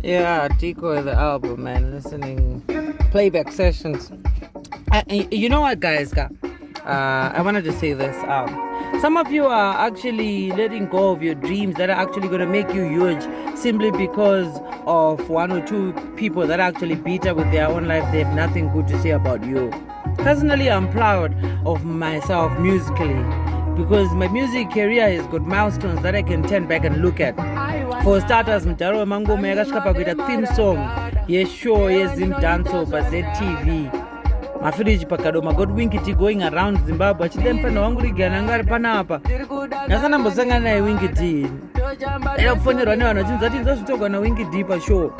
Yeah, Decoy the album, man. Listening playback sessions. You know what, guys? I wanted to say this. Some of you are actually letting go of your dreams that are actually going to make you huge simply because of one or two people that are actually bitter with their own life. They have nothing good to say about you. Personally, I'm proud of myself musically because my music career has got milestones that I can turn back and look at. For starters, mudharo wemangoma yakasvika pakuita theme song yeshow yezim danso paZTV. Mafiriji pakadoma got Winkity going around Zimbabwe achide mfana wangu rigana anga ari panapa ndasandambosangana naye Winkity eda kufonerwa nevanhu vachinzi vati nzosvitogwa naWinkity pashow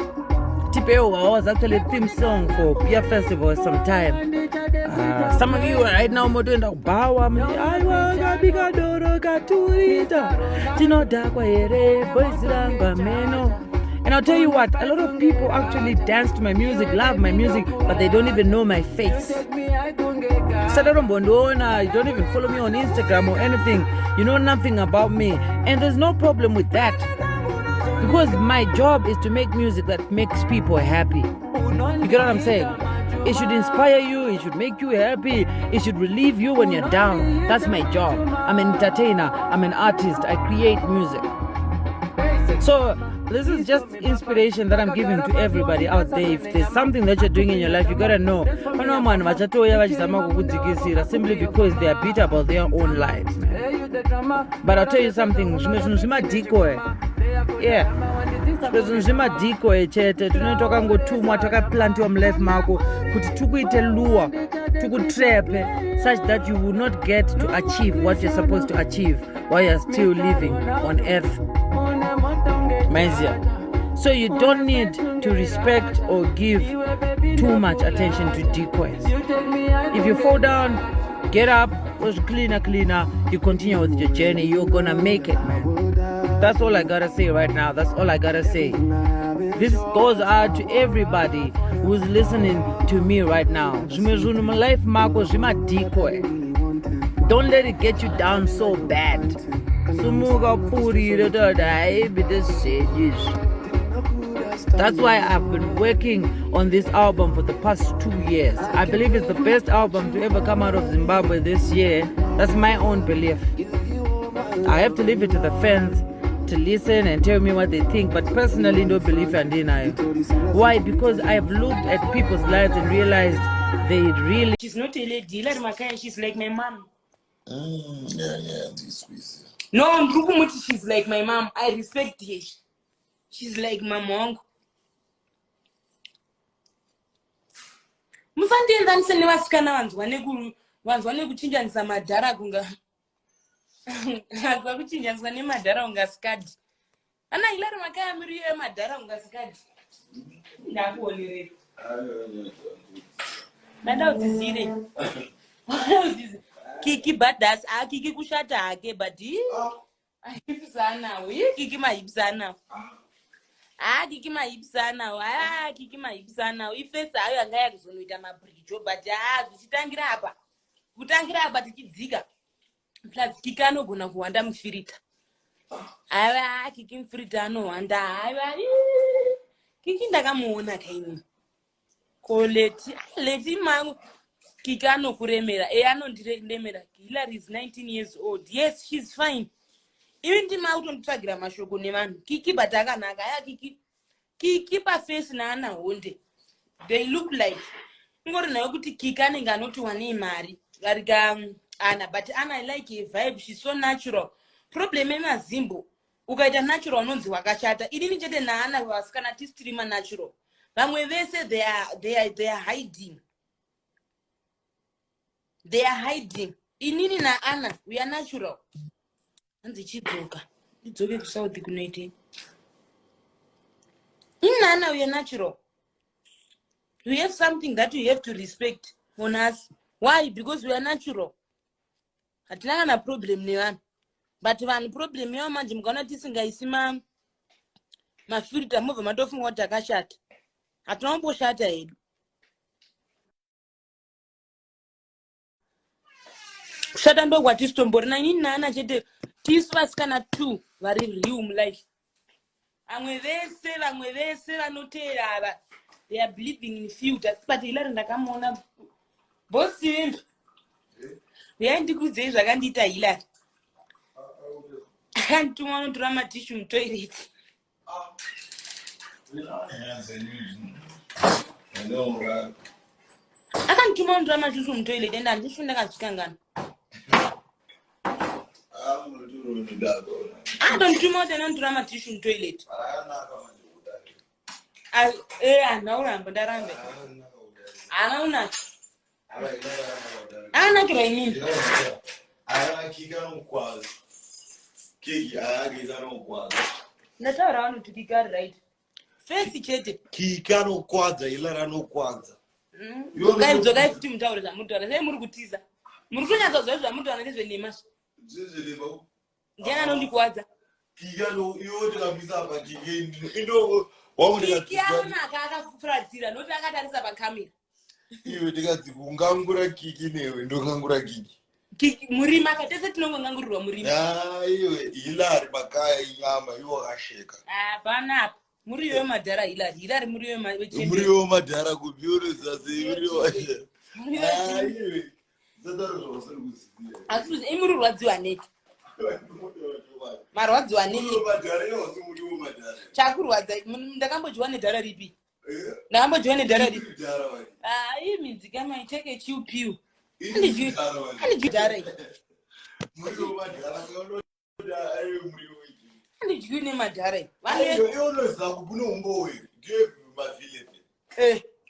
tipewo. I was actually a theme song for Beer Festival sometime. Some of you right now motoenda kubawa aiwa kabika doro katurita tinodhakwa here boys rangu ameno. And I'll tell you what, a lot of people actually dance to my music, love my music, but they don't even know my face. Sadarambondona, you don't even follow me on Instagram or anything. You know nothing about me. And there's no problem with that. Because my job is to make music that makes people happy. You get what I'm saying? It should inspire you, it should make you happy, it should relieve you when you're down. That's my job. I'm an entertainer, I'm an artist, I create music. So this is just inspiration that I'm giving to everybody out there. If there's something that you're doing in your life, you gotta know. Simply because they are bitter about their own lives, man. But I'll tell you something. Yeah. Zvimadhikoe chete tinoti takangotumwa takaplantiwa mulife mako kuti tukuite luwa tukutrepe such that you will not get to achieve what you're supposed to achieve while you're still living on earth. Maizia. So you don't need to respect or give too much attention to decoys. If you fall down, get up, was cleaner, you continue with your journey, you're gonna make it, man. That's all I gotta say right now. That's all I gotta say. This goes out to everybody who's listening to me right now. Life mako zima decoy. Don't let it get you down so bad. That's why I've been working on this album for the past 2 years. I believe it's the best album to ever come out of Zimbabwe this year. That's my own belief. I have to leave it to the fans to listen and tell me what they think, but personally don't believe and deny. Why? Because I've looked at people's lives and realized they really... She's not a lady, she's like my mom. No, I'm Rukumuti, she's like my mom. I respect her. She's like my mom. Mufandienda nisene vasikana vanzwane kuchinjanisa madhara kunga kwa kuchinjaniswa nemadhara unga skadi. Ana ilari makaya miriyo yemadhara unga skadi. Ndakuonerera. Nada udzizire. Kiki badas kiki kushata hake but aipsana we kiki maipsana. Kiki maipsana kiki maipsana ifesa hayo anga yakuzonoita mabridge but zvichitangira apa. Kutangira apa tichidzika. Plus kiki anogona kuwanda mufirita. Aiwa kiki mufirita anowanda aiwa kiki ndakamuona kaini. Leti mangu kiki anokuremera anondiremera. Hillary is 19 years old. Yes, she's fine. Even ndima autonditragira mashoko nevanhu kiki but akanaka kiki paface naana honde they look like ngori nayo kuti kiki anenge anotiwa neimari varika Anna, but Anna, I like her vibe. She's so natural. Problem emazimbo ukaita natural unonzi wakashata. Idini chete na Anna wasikana streamer natural. Vamwe vese they are hiding. They are hiding. Inini na Anna we are natural. Anzi chidzoka. Idzoke kusauthi kunoite. In Anna we are natural. We have something that we have to respect on us. Why? Because we are natural. Hatina na problem nevanhu. But vanhu problem yavo manje mukaona tisingaisi mafilter mobva matofunga kuti takashata. Hatina kumboshata hedu. Kushata ndo kwatisitomborina inini naana chete tisu vasikana 2 vari real mulife. Amwe vese vanotera ava. They are believing in future. But Hilary ndakamona boss him. Ndikudze zvakandita Hilary. Akandituma notora matishu mutoilet. Akandituma notora matishu mutoilet and andishu ndakazvikangana. Akandituma notora matishu mutoilet. Anauramba ndarambe. Anauna. Anakira inini. Kika mukwazi. Kiki ageza nokwazi. Ndataura vanhu kuti kika right. Face chete. Kika nokwazi Hilary anokwazi. Ukaidzoka kuti mutaure zvamutaura. Sei muri kutiza? Muri kunyatsa zvo zvamutaura nezvenema. Zvezvelema. Ndiani anondikwadza? Kika yote kabisa apa kike ndo wamudika. Kika anaka akafuratira noti akatarisa pakamera. Iwe ndikadzi kungangura kiki newe ndongangura kiki. Kiki murima katese tinongongangurirwa murima. Iwe Hilary makaya inyama iwo akasheka. Hapana. Muri yo madhara Hilary muri yo madhara. Muri yo madhara kubyure zase muri yo. Iwe zadaro zvosari kuziva. Asi imuri rwadziwa neti. Marwadziwa neti. Muri yo madhara yose muri yo madhara. Chakurwadza ndakambojwa nedhara ripi? Ndakambojwa nedhara ripi? Iyi minzika mai take a chill pill. Handijui dhara. Muri yo madhara kaonoda ayo muri yo. Handijui nemadhara. Yonoza kubune umbowe. Give my village.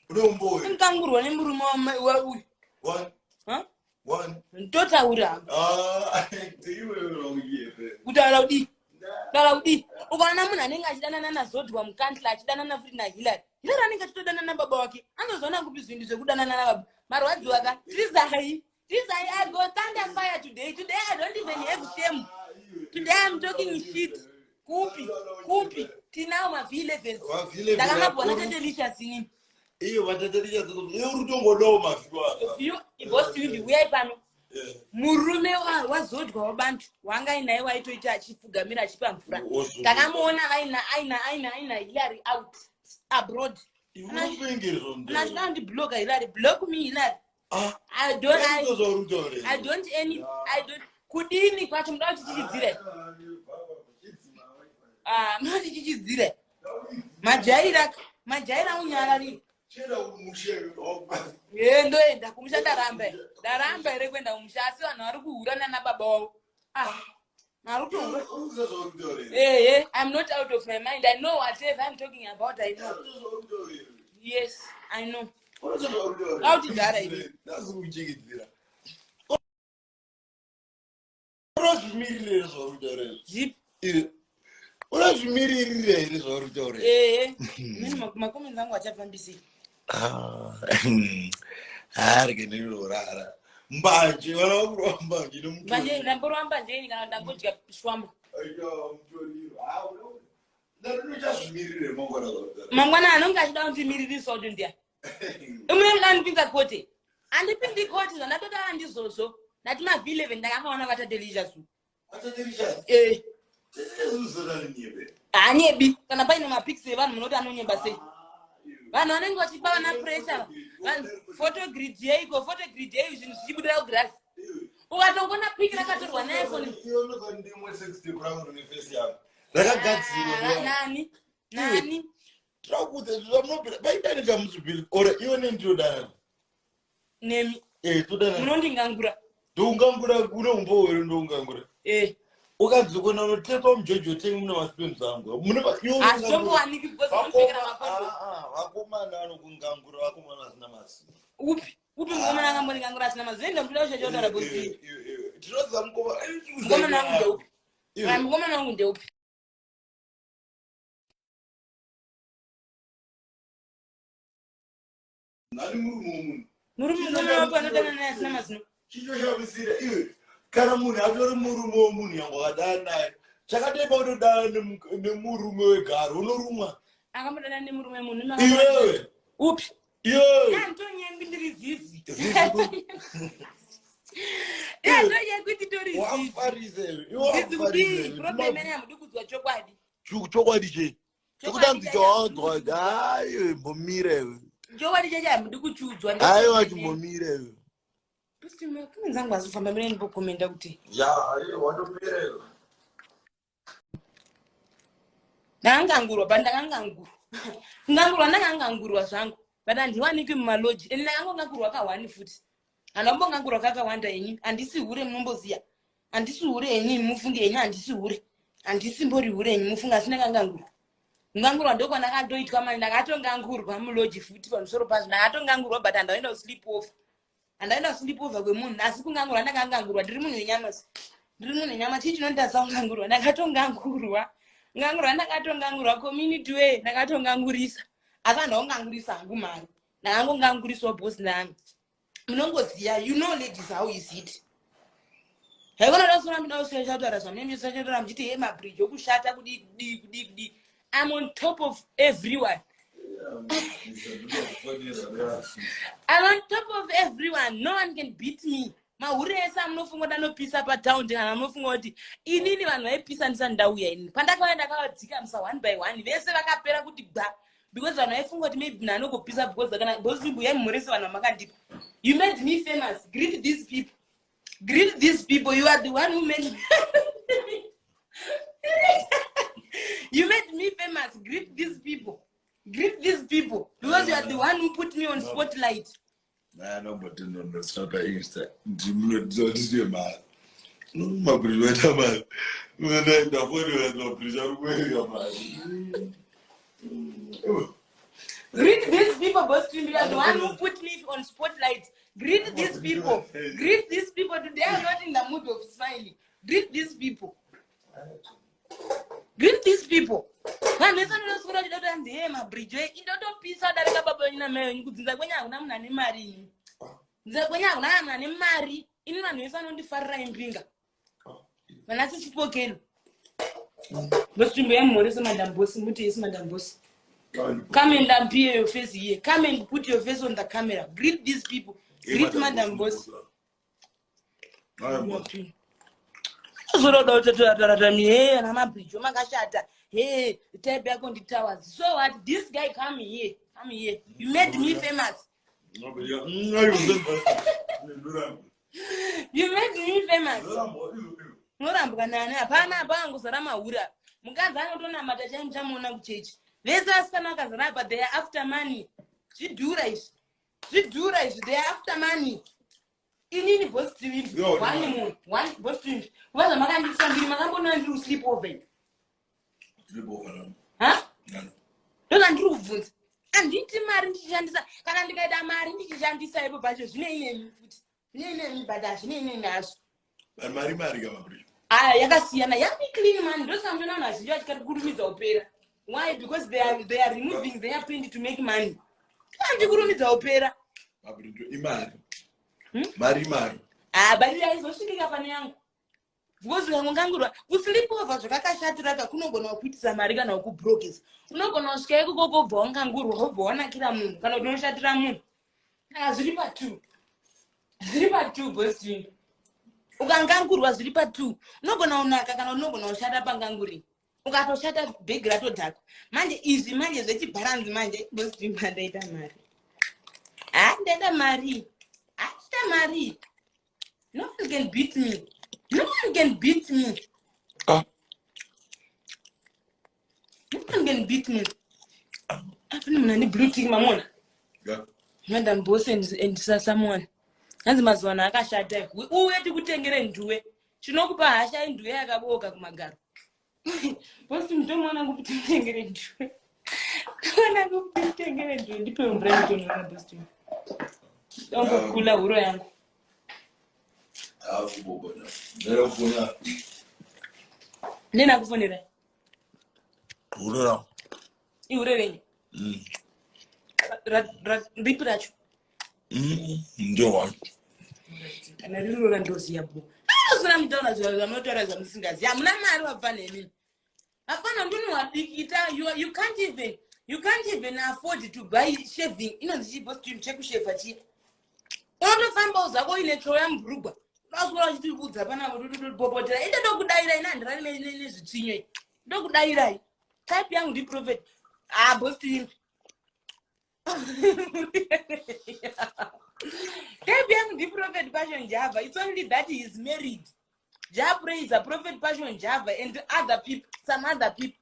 Une umbowe. Nkangurwa nemurume wa uyu. One. Ndotaura. Iwe unoyiye. Kutaura kudi. Taura kudi. Ukaona munhu anenge achidanana nazodhwa mukantla achidanana futi naHilary. Hilary anenge achitodanana nababa wake. Anozoona kupi zvinhu zvekudanana nababa. Marwadzi waka. Tizai, I go thunder fire today. Today I don't even have shame. Today I'm talking shit. Kupi. Tinao mavi 11. Ndakamabona Tatelious nini. Iyo Tatelious urutongodawo mafiwa. Boss you ndiuya pano. Murume wazodhwa wabantu wanga inaye waitoita achipfugamira achipa mvura. Ndakamuona aina Hilary out abroad. Unachitandi blog Hilary. Block me Hilary. I don't kudini kwacho muda kuti chichidzire. Mati chichidzire. Majaira unyarari. Ndoenda kumusha ndaramba ere kwenda kumusha asi vanhu vari kuhurana nababa wavo. I'm not out of my mind. I know whatever I'm talking about. I know. Yes, I know. How did that idea? That's what we check. Zip. Unazvimirire zvauri mimi makumi zangu achafambisi. Arike ndorara. Mbanje wanakurwa mbanje nomutori. Mbanje ndamborwa mbanje kana ndambodya shwamba. Ndinochazvimirire mangwana anonga achida kuti miriri sodo ndiya. Umwe ndandipinda kote. Andipindi kote ndatoda andizozvo. Ndati mavi 11 ndakamaona Tatelious. Tatelious. Anyebi kana paine mapixel vanhu munoti anonyemba sei. Vanhu vanenge vachipa na pressure. Photo grid yeiko zvinhu zvichibudira kugrass. Ukatongona pic rakatorwa na iPhone. Iyo ndimwe 60 kuramu neface yako. Rakagadzirwa. Nani? Trakute zvamnobira. Baidani kamuzvibili. Ora iwe nendodana. Nemi. Todana. Munondingangura. Ndongangura kune umbo wero ndongangura. Ukadzikona unotepa mujojo tengi muna masipemzi angu. Azvombowaniki because unopfekera mapoto. Vakomana vanokungangura vakomana vasina masi. Upi mukomana akamboningangura asina masi. Zvenda mbuda uchachotaura bosi. Tinoziva mukomana. Mukomana wangu ndeupi? Mukomana wangu ndeupi? Nani murume mukomana wapo anodana naye asina masi. Chichoshavisira iwe. Kana munhu atori murume womunhu yangu akadana naye chakatepa kutodana nemurume wegaro unorumwa akambodana nemurume munhu iwewe upi ndonyembi ndiri zizi ndonyembi ndiri zizi wafarise iwe problem ine yamudukudzwa chokwadi chokwadi che Chokudanzi chodzwa hayi mbomire. Chokwadi chacha mudi kuchudzwa. Hayi wachi mbomire. Besti mwe nzangu azofamba mene ndipokomenda kuti. Ya, hayi watopire. Ndangangurwa bandangangurwa. Ndangangurwa zvangu. Bada ndiwaniki mumaloji. Ndangangurwa kawani futi. Anambongangurwa kakawanda yenyu. Andisi hure munomboziya. Andisi hure yenyu mufunge yenyu andisi hure. Andisi mbori hure yenyu mufunga asina kangangurwa. Ngangurwa ndoko ndakandoitwa mani ndakatongangurwa muloji futi pamusoro pazvo. Ndakatongangurwa but andaenda sleep off. Andaenda sleep over kwemunhu asi kungangurwa ndakangangurwa ndiri munhu wenyama. Ndiri munhu wenyama chii chinondasa kungangurwa ndakatongangurwa. Ngangurwa ndakatongangurwa community way ndakatongangurisa. Asa ndaungangurisa hangu mari. Ndakangonganguriswa boss ndangu. Munongoziya you know ladies how is it. Haikona ndasona mina usiyachataura zvamene usiyachataura mchiti hey mabridge okushata kudi. I'm on top of everyone. I'm on top of everyone. No one can beat me. Mahure esa munofunga danopisa patown kana munofunga kuti inini vanhu vaipisa ndisandauya inini. Pandakaenda ndakawadzika musa one by one. Vese vakapera kuti gba. Because vanhu vaifunga kuti maybe nanogopisa because kana bosimbu yamurese vanhu vamakandika. You made me famous. Greet these people. Greet these people. You are the one who made me. You made me famous. Greet these people. Greet these people. Because you are the one who put me on spotlight. Nah, no, but no, that's not the Insta. This is man. No, my brother, man. When I the phone, no, please, I'm going to Greet these people, boss. You are the one who put me on spotlight. Greet these people. Greet these people. They are not in the mood of smiling. Greet these people. Greet these people. Vanhu vese vanoswera vachida kuti ndiye mabridge indotopisa darika baba wenyu namai wenyu kudzinza kwenyu hakuna munhu ane mari ini. Kudzinza kwenyu hakuna munhu ane mari. Ini vanhu vese vanondifarira imbinga. Vana sisipokeni. Bostimbo yamumhorese madam boss muti yes madam boss. Come and appear your face here. Come and put your face on the camera. Greet these people. Greet madam boss. Hey, and I'm a bridge. Hey, tell back on the Tawaz. So what? This guy come here. Come here. You made me famous. You made me famous. Norambukana hapana bangu salama hura. Mukazi anotona matacha mchamuona kuchechi. Vese asikana vakazara but they are after money. Zvidhura izvi. Zvidhura izvi. They are after money. Inini boss TV. One boss TV. Waza makandisa mbiri makambona ndiri sleep over. Sleep over. Huh? Ndoka ndiri kubvunza. Anditi mari ndichishandisa kana ndikaita mari ndichishandisa ipo pacho zvine inemi futi. Zvine inemi bada zvine inemi azvo. Mari kama bridge. Yakasiyana. Yami clean man. Ndosamjona vanhu vazhinji vachikati kurumidza upera. Why? Because they are removing their pain to make money. Kanji kurumidza upera. Mabridge imari. Mari. Bari yaizosvikika pane yangu. Because ukangangurwa kusleep over zvakakashatira kunogona kuitisa mari kana kubrokers. Unogona kusvika ikoko kobva wangangurwa wobva wanakira munhu kana kuti unoshatira munhu. Zviri pa2. Zviri pa2 boss. Ukangangurwa zviri pa2. Unogona unaka kana unogona ushata panganguri. Ukatoshata big ratodhaka. Manje izvi manje zvechibharanzi manje boss ndaita mari. Ndaita mari. Mari. No one can beat me. No one can beat me. No one can beat me. I'm not blue tick mamona. Yeah. Madam boss and someone. Hanzi mazuwana akashata. Uweti kutengere nduwe. Chinokupa hasha nduwe yakaboka kumagaro. Boss mtomwana kupitengere nduwe. Kana kupitengere nduwe ndipe umbrella tonona boss. Don't kula huro yangu. Kubona. Lero kufuna. Nena kufonera. Huro. Iurerenye. Ripi racho. Ndio wapi. Kana riro ndozi yabo. Usina mtaona zvanotora zvamusingazi. Hamuna mari wabva nemi. Afana ndunu wadikita you can't even afford to buy shaving. Inonzi chiboss chekusheva chi. Unotofamba uzako ine choya mbrugwa. Basura chiti kudza pana kuti popotera. Ite ndokudaira ina ndirani nezvitsinyo. Ndokudaira. Type young the prophet. Boss team. Type young the prophet passion Java. It's only that he is married. Jabra is a prophet passion Java and other people, some other people.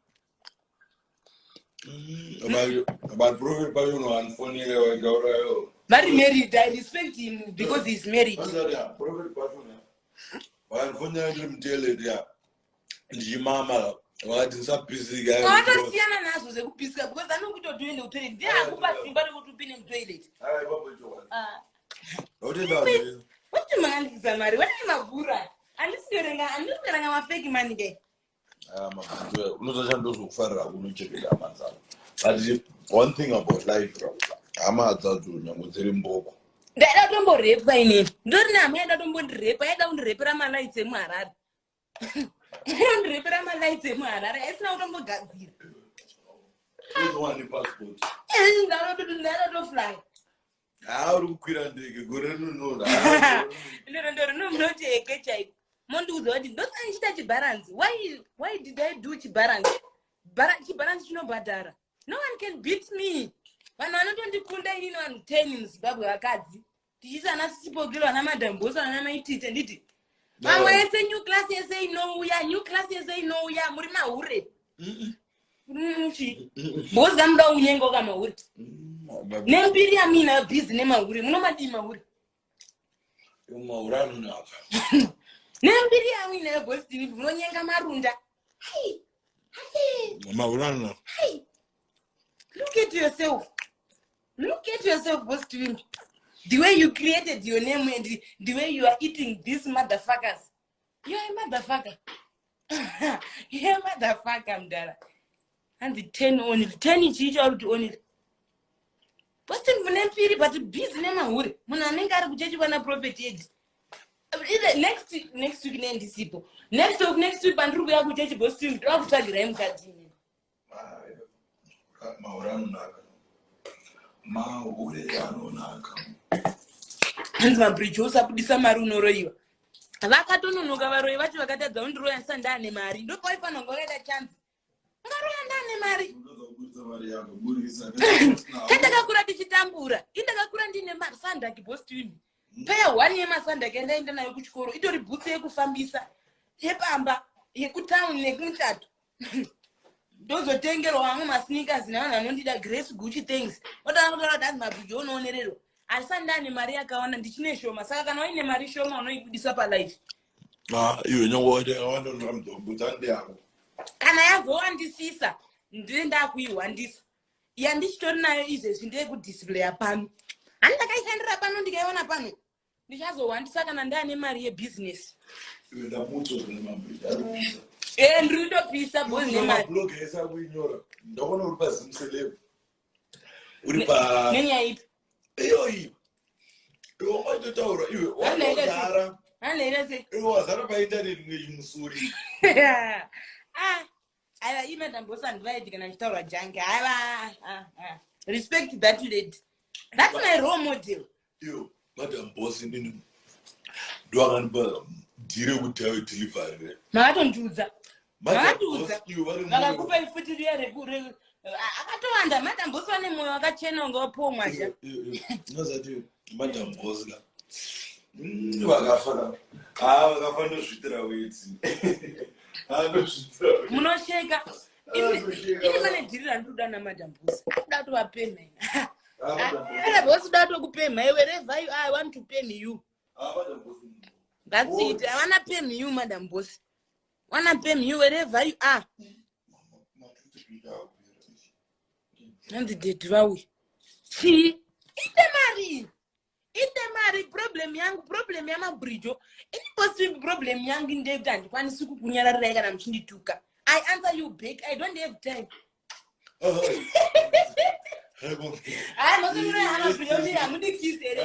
About prophet passion one funny. But married, I respect him because he's married. Prophet passion. One funny him tell it, yeah. Jimama. What is up, busy guy? I don't see an answer because I know we don't do any toilet. They are passing, but we would be in toilet. What the man is a married? What is my bura? I'm just getting a fake money day. One thing about life, I'm not that I don't rape by name. Don't know, I don't rape. I don't rape my lights in Marad. I don't rape my lights in Marad. It's not a Gazi. one passport. And I don't fly. How do we know that? No, take a check. Mondu, don't touch Barans. Why did I do Chibarans? Barans, no badara. No one can beat me. When I don't want to put in on 10 in Zimbabwe, Akazi. This is an assistant girl and I'm a damn boss and I'm a teacher. Now, I say new classes say no, we are new classes say no, we are Murima Ure. Both them down Yango Gama Wood. Nembiria mean a business, no Madima Wood. Nembiria mean a boss to Yanga Marunda. Hey, look at yourself. Look at yourself, boss to him. The way you created your name and the way you are eating these motherfuckers. You're a motherfucker. You're a motherfucker, Mdara. And the 10 only. 10 is each out only. What's the name period? But the business name would. When I think I would judge when I prophet age. Next week, name these people. Next week, and Ruby, I would judge both to drop to Graham Catini. And my bridge was up this summer. No, you. Vakatono nogavaroyi vacho vakatadza kundiroyasa ndane mari ndopaifana ngoreda chance ngaroya ndane mari chandakakura tichitambura indakakura ndine masandaki bostini peya 1 yemasandaki andaenda nayo kuchikoro itori bhutsu yekufambisa yepamba yekutauni nekumutatu ndozotengerwa vamwe masneakers nevanhu vanondida grace gucci things otaakutaura kuti mabhiji onoonererwa asi andane mari yakawanda ndichine shoma saka kana waine mari shoma unoibudisa palife iwe nyongowandonamdobutande yako kana yazowandisisa ndinenda kuiwandisa yandichitori nayo izvezvi ndeyekudisplaya pano handakaishandira pano ndikaiona pano ndichazowandisa kana ndaane mari yebusiness ndinotopisa bozi nemari ndakona uri pazimselevu uri nenyaya ipi iyoyi iwe waitotaura iwe wazara iwe wazara paintaneti ngechimusuri aiva imadambosa ndivaiti kana ndichitaura jange aiva respect that lady. That's my role model. Yo madam boss ndini ndwakanipa dire kuti awe delivery makatondiudza vakakupa ifuti riya akatowanda madam boss vane mwoyo wakachena unga wapuwa mwazha nozati madam boss ka vakafa ndozvitira wedzi munosheka ini mane dhiri randoda namadam boss akuda kutovapema boss uda kutokupema wherever you are, I want to pay you. That's it. I wanna pay you, madam boss. Wanna pay you wherever you are. And the date we. See, ite mari problem yangu bridge. Any possible problem yangu in the time. Kwani siku kunyara rega na mchindituka. I answer you back. I don't have time. I'm not going to have a video. I'm going to kiss it.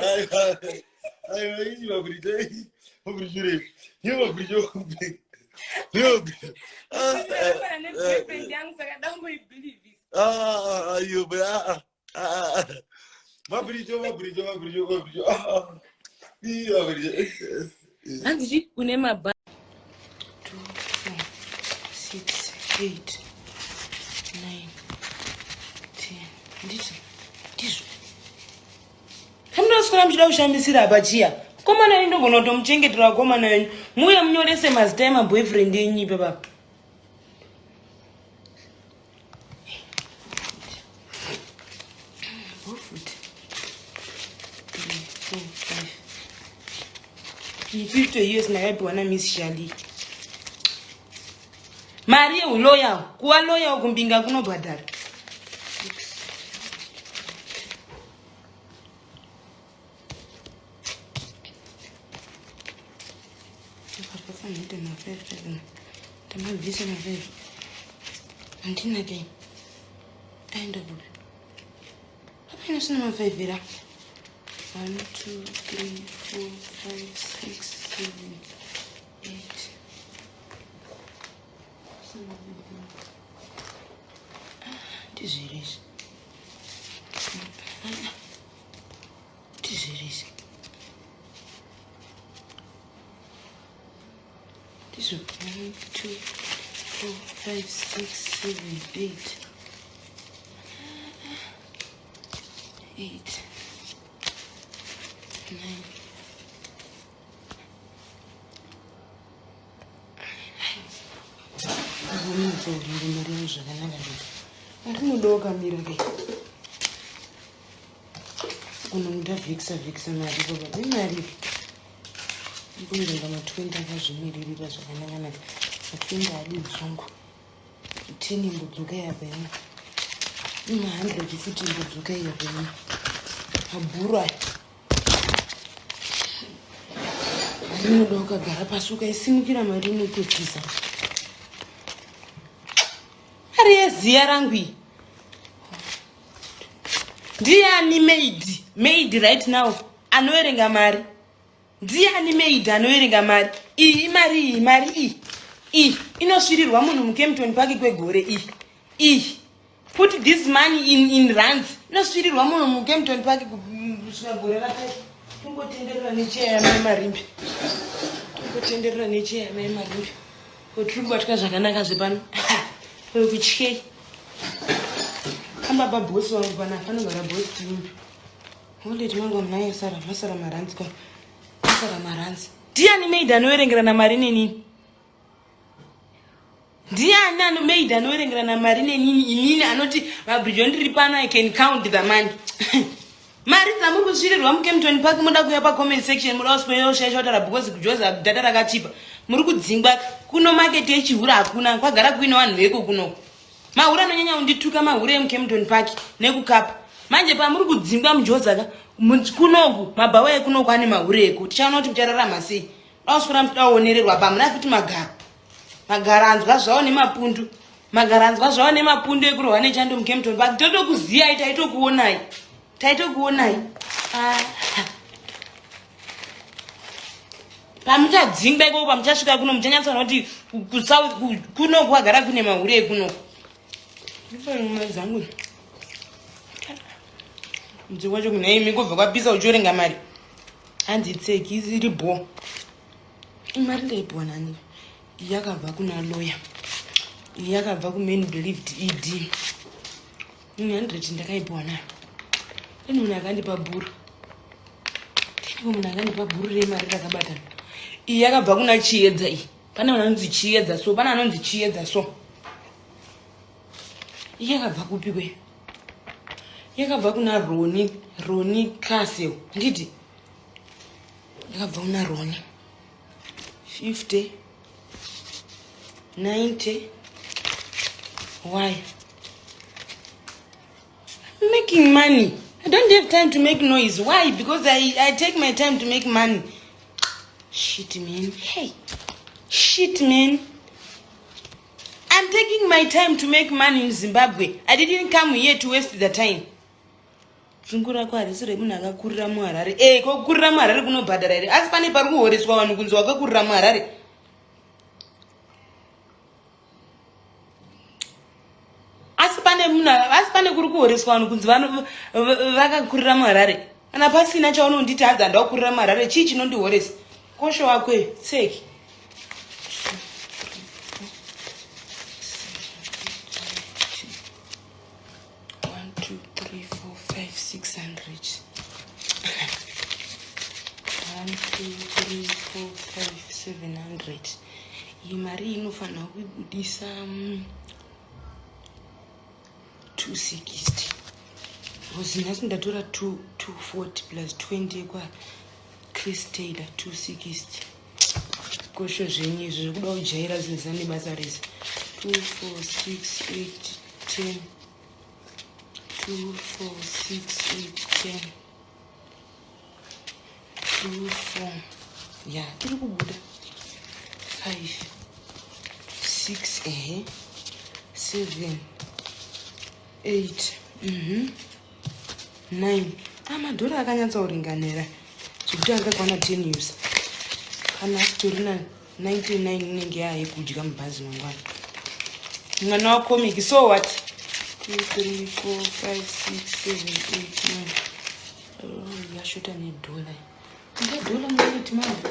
ndizvo hamuraswera muchida kushambisira apachiya komana wenyu ndogona kutomuchengetera komana wenyu muuye munyorese mazita emaboyfriend enyu ipapapa in 50 years nakaipiwa naMiss Shali mari yeuloya kuva loya kumbinga kunobhadhara tamabvisa mafev handina kai aenda kupi apainosina mafevhira 1 2 3 4 5 6 7 8 ndizvirisi ndizvirisi ndizvo 1 2 4 5 6 7 8 8 mari zvakanaka arinodawo kamira kai unomuda vhikisa mari baba imari mbuirenga ma20 akazvimirira zvakanaka ma20 adi dzungu 10 imbudzuka yapena ima100 futi imbudzuka yapena mabhuru aya arinoda ukagara pasi ukaisimukira mari inototisa mari yeziya rangu iyi ndiani maid right now anoerenga mari ndiani maid anoerenga mari iyi mari iyi inosvirirwa munhu mukempton pake kwegore iyi put this money in rands inosvirirwa munhu mukempton pake kusvika gore rakati tongotenderera necheya yamaimarimbi kuti kubatwa zvakanaka zvepano kutyei kamba babhosi wangu pana panogara bhosi tiimbi oleti mangu mnai masara maranzi ndiani maid anoerengerana mari nenini ndiani ano maid anoerengerana mari nenini inini anoti mabhijo ndiri pano I can count the money mari dzamuri kusvirirwa mukempton park muda kuya pacomment section muda kuspoyoshashautara because kujoza dhata rakachipa muri kudzingwa kuno maketi yechihura hakuna kwagara kuine vanhu veko kunoko mahura anonyanya kundituka mahura emukempton park nekukapa manje pamuri kudzingwa mujozaka kunoku mabhawa ekunoku ane mahura eko tichaona kuti muchararama sei dauswera muchidaonererwa pamuna kuti magaranzwa zvavo nemapundu magaranzwa zvavo nemapundu ekurohwa nechando mukempton park totokuziyai taitokuonai pamuchadzingwa ikoko pamuchasvika kuno muchanyatsaona kuti kunoku kwagara kune mahura ekunoku zangu mudzi wacho kunaimi kubva kwapisa uchiorenga mari hanzi tseki iri bho imari ndaibhwa nani iyi yakabva kuna loya iyi yakabva kumain believed ed 100 ndakaibhwa nayo ine munhu akandipa bhuru remari rakabatana iyi yakabva kuna chiedza iyi pane vanhu anonzi chiedza so pane anonzi chiedza so iyi yakabva kupi kwe yakabva kuna roni castle nditi yakabva kuna roni 50 90 why making money. I don't have time to make noise. Why? Because I take my time to make money. Shit, man. Hey. Shit, man. I'm taking my time to make money in Zimbabwe. I didn't come here to waste the time. Zungura kwa harisire muna akakurira muharare. Kokurira muharare kunobhadhara here. Asi pane pari kuhoreswa vanhu kunzi wakakurira muharare. Asi pane kuri kuhoreswa vanhu kunzi vakakurira muharare. Kana pasina chaunonditi hadza ndakurira muharare chii chinondihoresa? Kosho wakwe tseki. 3, 4, 5, 600. 1, 2, 3, 4, 5, 700. Iyi mari inofanira kubudisa 260. Because nhasi ndatora 240 plus 20 kwa Chris Taylor 260. Kosho zvenye izvi zviri kuda kujaira zvinhu nebasa rese. 2, 4, 6, 8, 10. 2, 4, 6, 8, 10. 2, 4. Yeah, tiri kubuda 5, 6, 7, 8, 9. Amadhora akanyatsakuringanira zvekuti angakwana 10 user. Kana asitorina 99 inenge yayekudya mubhazi mangwana. Mwana wakomiki, so what? 2, 3, 4, 5, 6, 7, 8, 9. Yashota nedola. Dola mwaleti mangu.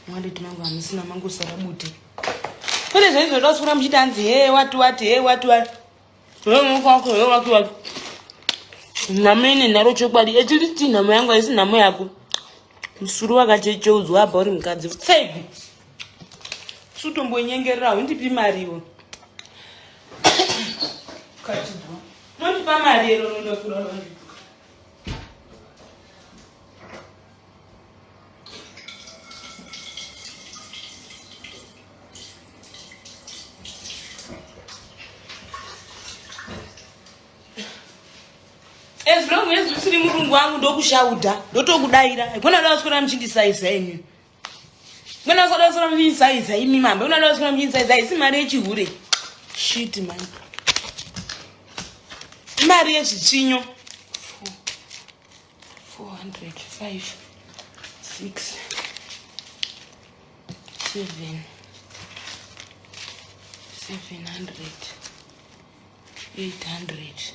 Mwaleti mangu hamusina mangu sarabuti. Kune zvaizvo zvasura muchitanzi hey watu. Namene naro chokwadi echiti nhamo yangu haisi nhamo yako. Musuru wakachecheudzwa abva uri mukadzi. Tsegu. Sutombonyengererawo ndipi mariwo. Kachidwa. Nondipa mari ero nondofura vanhu. As long as usiri murungu wangu ndokushaudha ndotokudaira hakuna ndaswera muchindisaiza imi mwana waswera muchindisaiza imi mambe una ndaswera muchindisaiza isi mari yechihure shit man mari yezvichinyo 400 5 6 7 700 800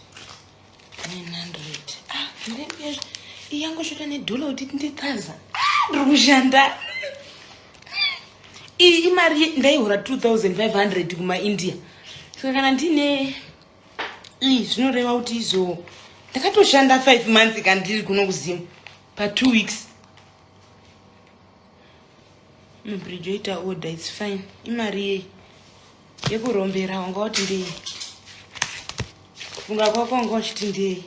900. Iyangu shota nedola kuti nditaza. Ndiri kushanda. Iyi mari ndaihura 2500 kuma India. Saka kana ndine zvinoreva kuti izvo ndakatoshanda 5 months kandiri kuno kuzimu pa 2 weeks. Mubridge oita order, it's fine. Imari yekurombera wanga kuti ndei. Funga kwako wanga uchiti ndei.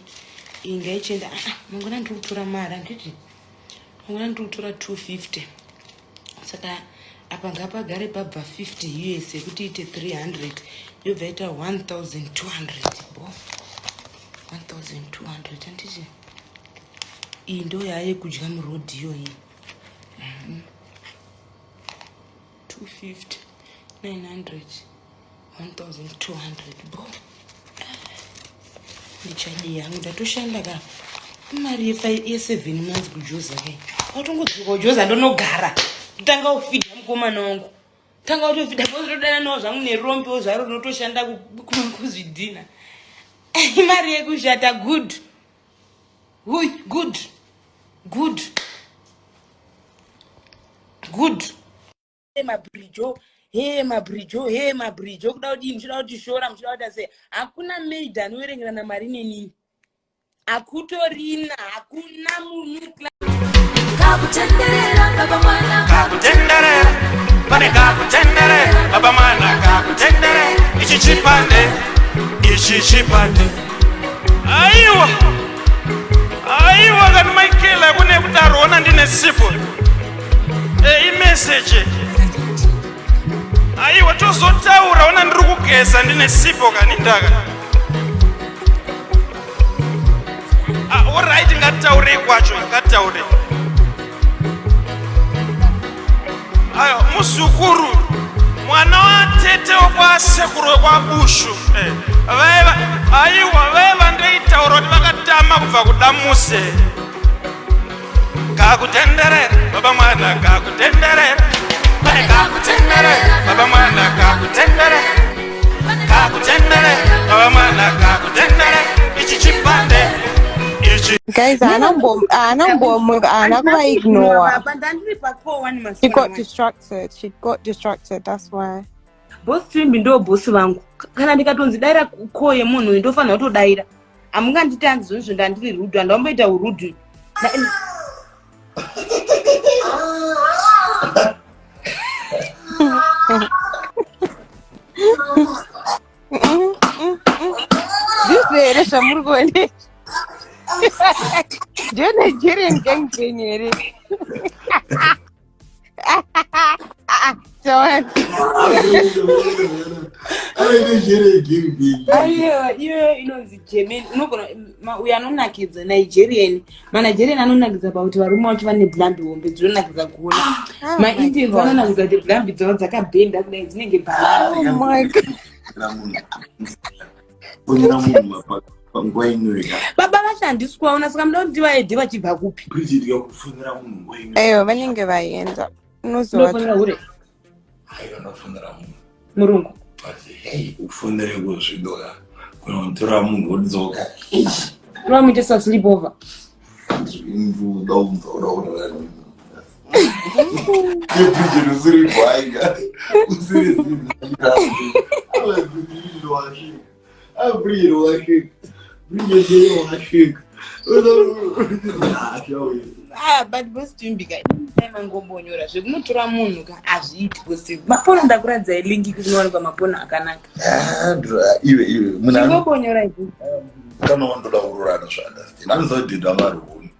Ingaichenda mangwana ndiri kutora mari anditi mangwana ndiri kutora 250. Saka apa ngapagare pabva 50 US yekuti ite 300 yobva ita 1200 bo 1200 anditi iyi ndo yaye kudya murodhi iyoyi 250 900 1200 bo ndichadi yangu ndatoshanda ka mari ye7 months kujoza kai autongodzoka kujoza ndonogara kutanga kufidha mukomana wangu tanga utofidha pozotodana nawo zvangu nerombe zvaro rinotoshanda kuzvidhina mari yekushata good mabridge kuda kudini muchida kuti shora muchida kuti ase hakuna maid anoverengerana mari nenini akutorina hakuna munhu kakutenderera baba mwana kakutenderera pane kakutenderera baba mwana kakutenderera ichi chipande aiwa kana Michael kune kutarona ndine sipo imessage aiwa tozotaura ona ndiri kugeza ndine sipo kani ndaka alright ngataure kwacho ngataure ayo musukuru mwana watete wokwasekuru kwa bushu aiwa ndoitaura kuti vakatama kubva kudamuse kakutenderera baba mwana kakutenderera pane kakutenderera baba mwana kakutenderera baba mwana kakutenderera ichi chipande ichi guys ignore. She got distracted, that's why. boss twimbi ndo boss vangu kana ndikatonzi daira ko yemunhu ndofanira kutodaira amunganditi anzizvo ndandiri rudu andamboita urudu This is a Murgone. You're Nigerian gangbang, Joanne. Inonzi German we are nonakidza Nigerian manigerian anonakidza pauti varume vacho vane blambi hombe dzinonakidza kuona maindians vanonakidza kuti blambi dzavo dzakabhenda kudai dzinenge bhalaa. Oh my God. Baba vashandiswaona saka muda kuti vaedhe vachibva kupi Eyo vanenge vaenda unozofonera ure murungu ufunire kuzvidoka kunotora munhu wodzoka vamuitesa sleepover usiri kwainga usiri but boss twimbika mangobonyora zvekunotora munhu ka azviiti bosi mapona ndakuradza ilingi kunowanikwa mapona akanaka iwe ngobonyora izvi kana wandoda kururana zvaunderstand anozodhidwa maruni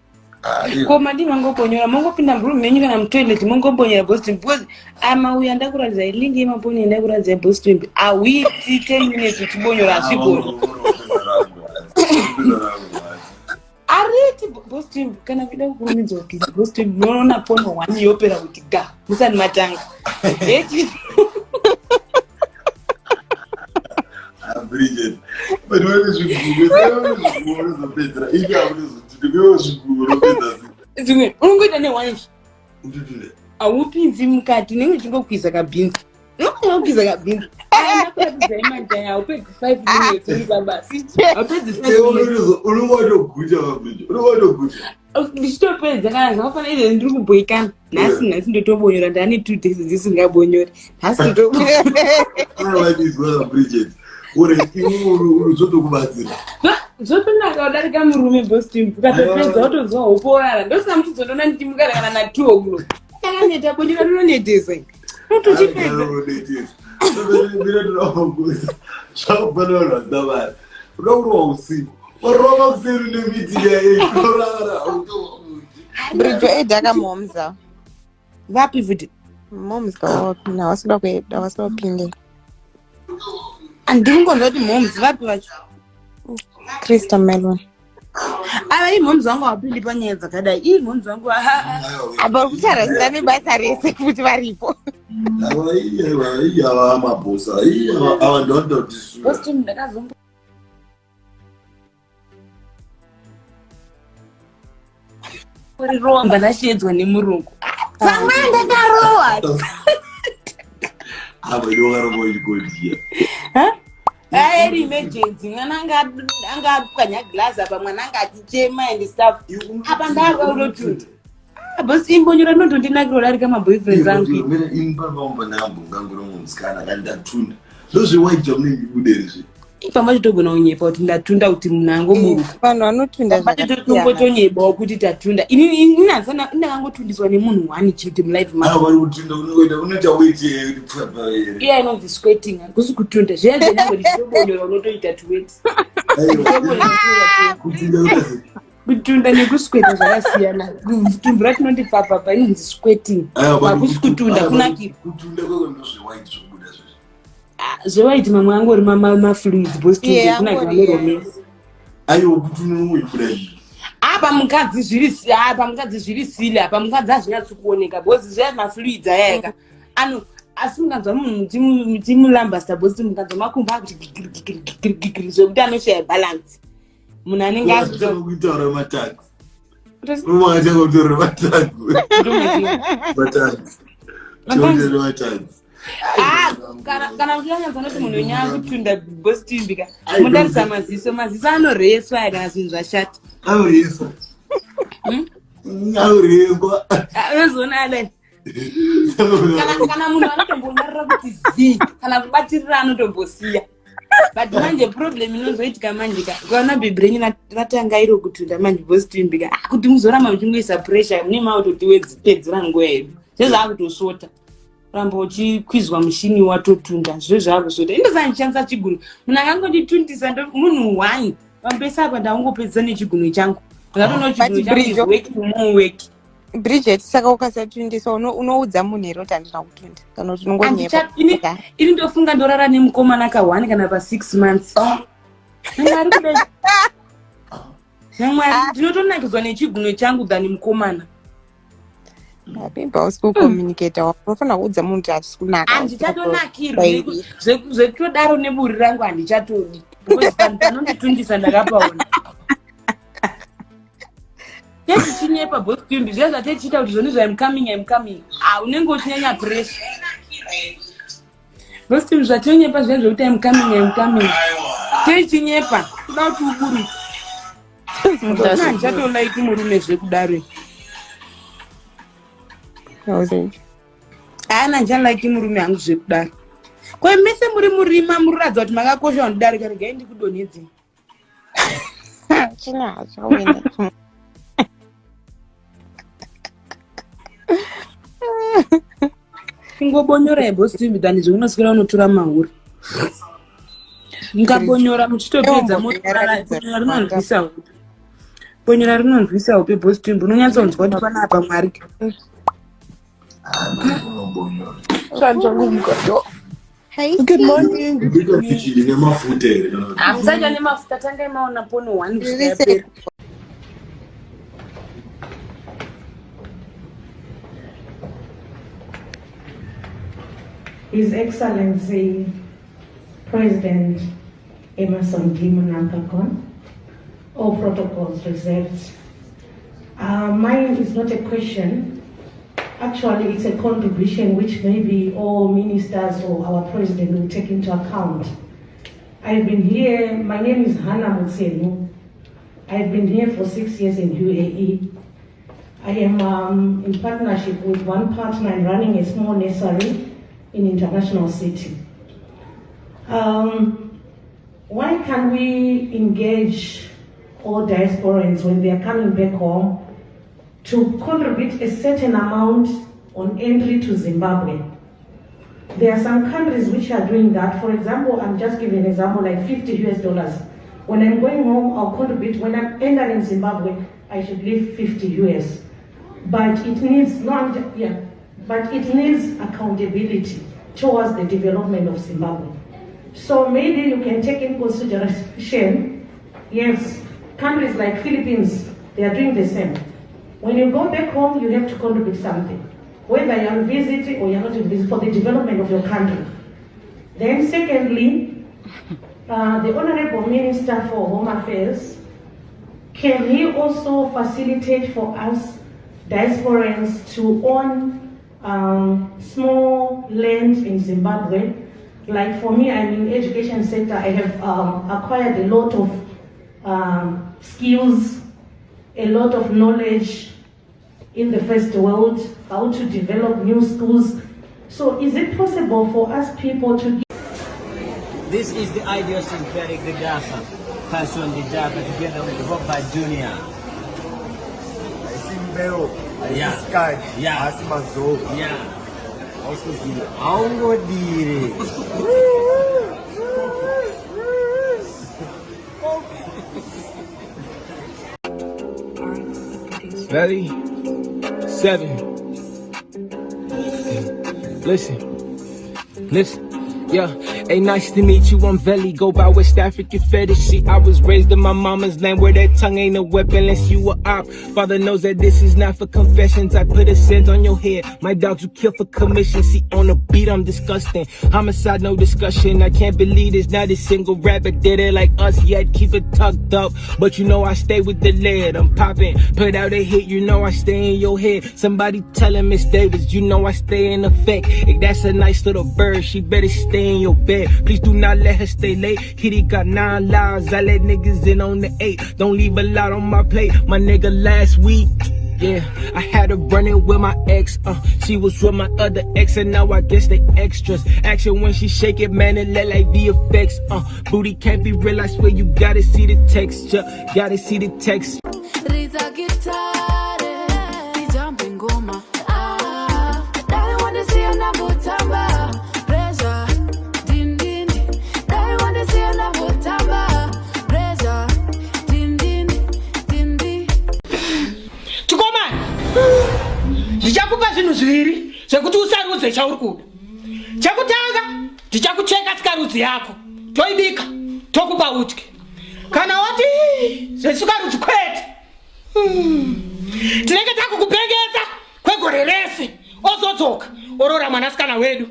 koma ndimangobonyora mongopinda murumu menyu kana mutoilet mongobonyora boss twimbi because amauya ndakuradza ilingi yemapona ndakuradza boss twimbi awiti 10 minutes uchibonyora azvigoni ariti boss twimbi kana kuda kukurumidza kuti boss twimbi munoona pona 1 yopera kuti ga musani matanga Bridget, but when is zvimwe unongoita ne1 aupinzi mukati nenge uchingokwiza kabhinzi unokwiza kabhinzi ndakuratidza imajaya haupedzi 5 minutes basi haupedzi 5 minutes ndichitopedza kana zvakafanira izvo ndiri kubhoikana nhasi ndotobonyora ndane 2 days ndisingabonyori nhasi Bridget, zvotonaka kudarika murume boss twimbi ukatopedza wotozwa hopo orara ndosina muchizondoona ndichimukana kana na 2 o'clock takaneta bonyora rinonetesa notochipedza Bridget momza. vapi futi Mom's go na wasilo pinde. andingonzoti moms vapi vacho Krista Melon. ava imoms vangu hapindi panyaya dzakadai imoms vangu Aba kuchara ndani basa rese kuti varipo. boss twimbi ndakazombo rirowa ndashedzwa nemurungu sanga ndakarowa airi emergency mwana angapwanya glass apa mwana angatichema and stuff apa ndaakaurotunda boss imbonyora nondondinakiro darika maboyfriends angu ipamba chitogona kunyepa kuti ndatunda kuti munhu angomuru Vanhu vanotunda zvakasiyana tonyebawo kuti tatunda ini ndakangotundiswa nemunhu 1 chete mulife iya inonzi squating hakusi kutunda zviyanzenangotichitobonyora unotoita tuweti kutunda nekusweta zvakasiyana kutumbura tinondipapapa inonzi squating hakusi kutunda kunakira zvewaiti mamwe angori mafluids boss twimbi kunakira neromance pamukadzi zviri sile apa mukadzi hazvinyatsi kuoneka bosi zviya mafluids ayayaka asi mukanzwa munhu muchimulambasta bosi mukanzwa makumbo akuti gigirigigirigigiri zvokuti anoshaya balance munhu anenge kana uchianyadza noti munhu wenyaya kutunda bosi twimbika mudarisa maziso anoreswa kana zvinhu zvashata unozoona adai kana munhu anotombonyarira kuti zi kana kubatirira anotombosiya but manje problem inozoitika manje kaona bhebhi renyu ratanga iro kutunda manje bositimbika kuti muzoramba muchingoisa pressure mune mautotipedzera nguva yedu zvezvaakutosota ramba uchikwizwa mushini watotunda zvezvakusota indosana ndichishandisa chigunwe munhu angangonditundisa munhu wani vambesa apa ndaungopedzisa nechiguno changu ndatoona chiguno changu weki muweki Bridget, saka ukasatundisa unoudza munhu here kuti handina kutunda kana kuti unongonyepa ini ndofunga ndorara nemukomana ka1 kana pa6 months namwari kudai namwari ndinotonakidzwa nechiguno changu dhani mukomana apimba usi kucommunicata unofanira kuudza munhu kuti hatisi kunaka handichatonakirwi zvekutodaro neburi rangu handichatodi panonditundisa ndakapaona tezvichinyepa bostimbi zviya zvatetiita kuti zvoni I'm coming unenge uchinyanya pressure bostimbi zvatinyepa zviya zvokuti I'm coming techinyepa kuda kuti uburu handichatolaiti murume zvekudaro haana ndichalaiki murume hangu zvekudaro kwemese muri murima mururadza kuti makakosha wandidarika regai ndikudonhedzei chinazvawena ingobonyora yebostimbi dhani zveunoswera unotora mahuri ngabonyora muchitopedza bonyora rinonzwisa upe bostimbi unonyatsonzwa kuti panapa mwari Good morning. Hamsaja nemafuta tanga imaona pono 1 His Excellency President Emerson Mnangagwa, all protocols reserved. Mine is not a question. Actually, it's a contribution which maybe all ministers or our president will take into account. I've been here, my name is Hannah Mutsenu. I've been here for 6 years in UAE. I am in partnership with one partner and running a small nursery in International City. Why can we engage all diasporans when they are coming back home to contribute a certain amount on entry to Zimbabwe? There are some countries which are doing that. For example, I'm just giving an example like $50. When I'm going home, I'll contribute. When I'm entering Zimbabwe, I should leave 50 US. But it needs accountability towards the development of Zimbabwe. So maybe you can take in consideration, yes, countries like Philippines, they are doing the same. When you go back home, you have to contribute something, whether you are visiting or you are not visiting, for the development of your country. Then secondly, the Honorable Minister for Home Affairs, can he also facilitate for us diasporans to own small land in Zimbabwe? Like for me, I'm in the education sector. I have acquired a lot of skills, a lot of knowledge in the first world, how to develop new schools. So is it possible for us people to give? This is the idiosyncratic Gaddafi, Passion Gaddafi together with Robert Jr. I see Meo, I see Sky, I see Mazo. Yeah. Also see Aungo dire. Ready? 7. Listen. Yeah, hey, nice to meet you. I'm Veli, go by West African fetish. See, I was raised in my mama's land where that tongue ain't a weapon unless you a op. Father knows that this is not for confessions. I put a cent on your head. My dogs you kill for commission. See, on the beat, I'm disgusting. Homicide, no discussion. I can't believe there's not a single rapper did it like us yet. Keep it tucked up, but you know I stay with the lead. I'm popping, put out a hit, you know I stay in your head. Somebody tell him Miss Davis, you know I stay in effect. If that's a nice little bird, she better stay in your bed. Please do not let her stay late. Kitty got 9 lives, I let niggas in on the 8. Don't leave a lot on my plate. My nigga last week, Yeah, I had her running with my ex. She was with my other ex, and now I guess they extras. Action when she shake it, man, it let like VFX. Booty can't be real, I swear you gotta see the texture. Gotta see the text. Ndichakupa zvinhu zviviri zvekuti usarudze chauri kuda. Chekutanga ndichakucheka sikarudzi yako toibika tokupa utye. Kana wati zvesikarudzi kwete tinenge takukupengesa kwegore rese ozodzoka orora mwanasikana wedu.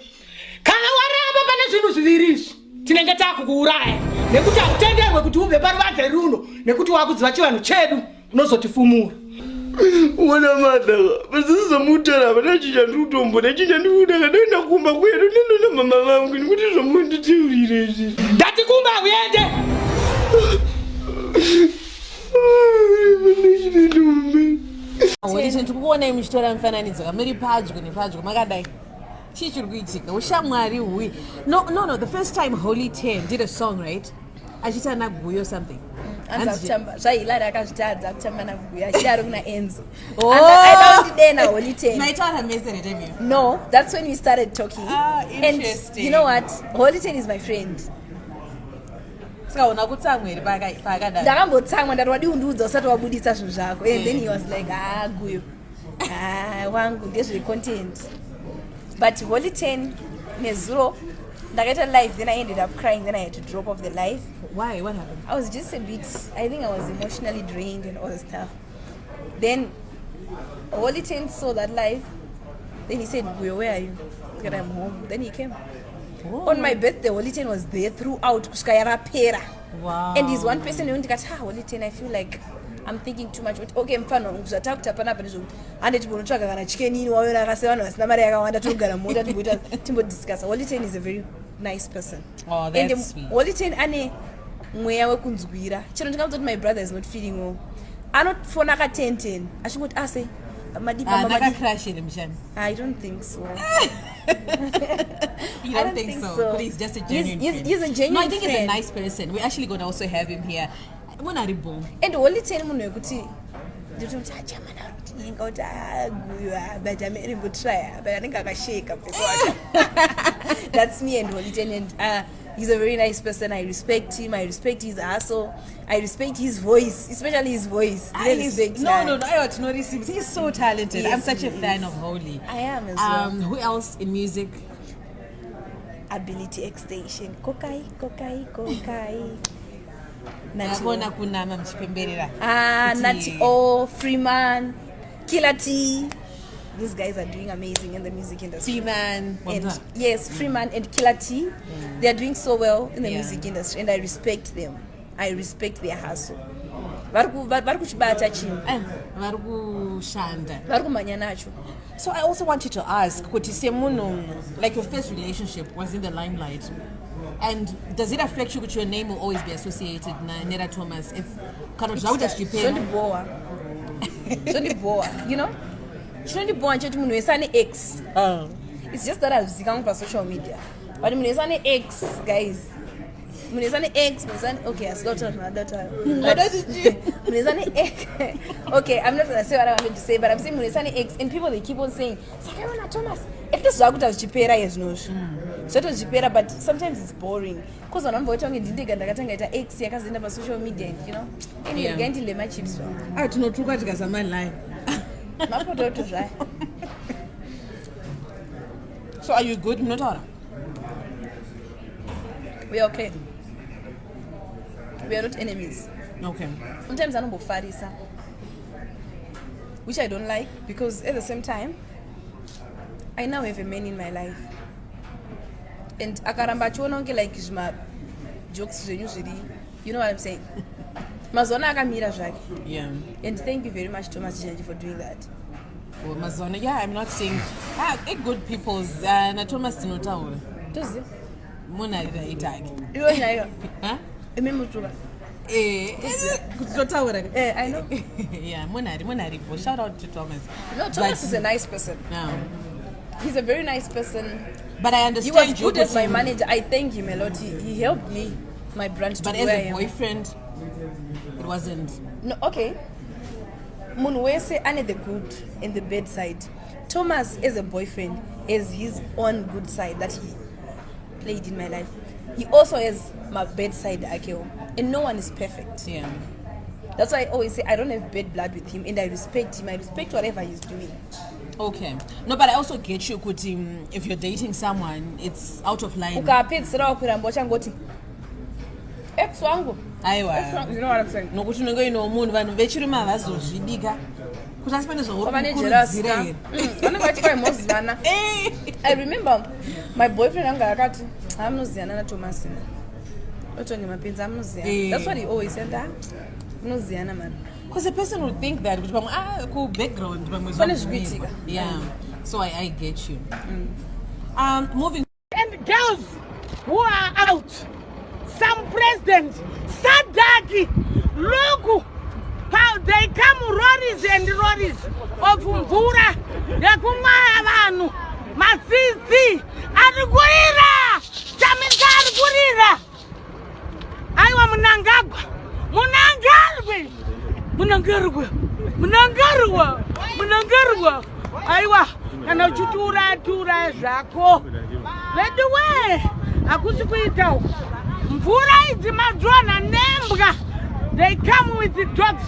Kana waramba pane zvinhu zviviri izvi tinenge takukuuraya nekuti hakutenderwe kuti ubve paruvadze runo nekuti wakudziva chivanhu chedu unozotifumura. Wana madaka, basiza mutara banachinja ndutombo nachinja nduda kadaenda kumba kwedu nendo na mama vangu nikuti zvomundi tiurire izvi. Ndati kumba uyende. Wodi tikuona imuchitora mufananidzo kamuri padyo nepadyo makadai. Chii chiri kuitika? Ushamwari hui. No, the first time Holy 10 did a song, right? Achita naguyo something. Zvailari akazvitadza kutamba naguyo achidaro kuna Enzo. I don't did Holy 10. I thought I missed it. No, that's when we started talking. Interesting. And you know what? Holy 10 is my friend. Sikaona kutsamwa iri pakadai. Ndakambotsamwa ndati wadi undiudza usati wabudisa zvinhu zvako. And then he was like, guyo. Wangu ndezve content. But Holy 10 nezuro ndakaita live, then I ended up crying, then I had to drop off the live. Why? What happened? I was just a bit, I think I was emotionally drained and all the stuff. Then Holy 10 saw that live. Then he said, where are you? I said, I'm home. Then he came. Oh. On my birthday, Holy 10 was there throughout. Wow. And he's one person who got, Holy 10, I feel like I'm thinking too much. Okay, mfano uzatakuta pana pane zvo ande tibonotsvaga kana chikenini waona akasevana vasina mari yakawanda togara mota timbo discuss. Holy 10 is a very nice person. Oh, that's sweet. Holy 10 ane mweya wekunzwira. Chero ndingamutoti my brother is not feeling well. Anofona ka 10 achingoti ase madipa crash in mshana. I don't think so. You don't think so? But he's just a genuine friend. He's a genuine friend. No, I think he's a nice person. We're actually going to also have him here. And Holy 10 munhu wekuti ndinomuti achamana kuti ninga kuti aguya but I'm going to try but anenge akasheka pfeso wacho. That's me and Holy 10 and he's a very nice person. I respect him. I respect his hustle. I respect his voice, especially his voice. No, I ought to notice him. He's so talented. Yes, I'm such a fan of Holy. I am as well. Who else in music? Ability Extension. Kokai. Nati O, Freeman, Killer T. These guys are doing amazing in the music industry. Freeman. Yes, Freeman and Killer T. They are doing so well in the music industry and I respect them. I respect their hustle. So I also want you to ask, like your first relationship was in the limelight. And does it affect you that your name will always be associated with Nera Thomas? If you know? It's just that I've seen on social media. But when X, guys, okay, I slaughtered my daughter. Okay, I'm not gonna say what I wanted to say, but I'm saying X, and people they keep on saying, Sakayona Thomas. If this Zaguta is Chipera, yes, no. But sometimes it's boring. Because when I'm voting in Dindig and I X, I can't never social media, you know. Anyway, getting the match chips. I don't know, too much because I'm line. So are you good, Notara? We're okay. We are not enemies. Okay. Sometimes I know about Farisa, which I don't like because at the same time, I now have a man in my life. And akaramba chononge like my jokes usually, you know what I'm saying? Mazona akamira zvake. Yeah. And thank you very much, Thomas Janji, for doing that. Well, Mazona, yeah, I'm not saying good people's na Thomas Tinotaura. Does it? Mona itag. You know, huh? I know. Yeah, Monari. Shout out to Thomas. No, Thomas is a nice person. No. He's a very nice person. But I understand he was good as my manager. I thank him a lot. He helped me, my brand to but where as I a am. boyfriend, it wasn't. No, okay. Munwese ane the good and the bad side. Thomas as a boyfriend has his own good side that he played in my life. He also has my bad side, Akeo. And no one is perfect. Yeah. That's why I always say I don't have bad blood with him and I respect him. I respect whatever he's doing. Okay. No, but I also get you, Kuti, if you're dating someone, it's out of line. Ex wangu. Aiwa. You know what I'm saying? Nokuti unenge ino munhu vanhu vechirima vazozvidika. Kuti asipende zvaurikukurudzira. I remember my boyfriend anga akati amunoziyana na Thomas. Otoni mapenzi amunoziyana. That's what he always said. Munoziyana man. Because a person would think that with cool background, yeah. So I get you. Moving. And girls who are out, some presidents, Sadaki, look how they come lorries and lorries of Mvura, Yakumaya Vanu, Masisi, Adugurira, Jamaica Adugurira. I want Munangarwa. Aiwa, kana tura zvako. Let the way. Akuti kuita. Mvura idzi madrona nembwa. They come with the dogs.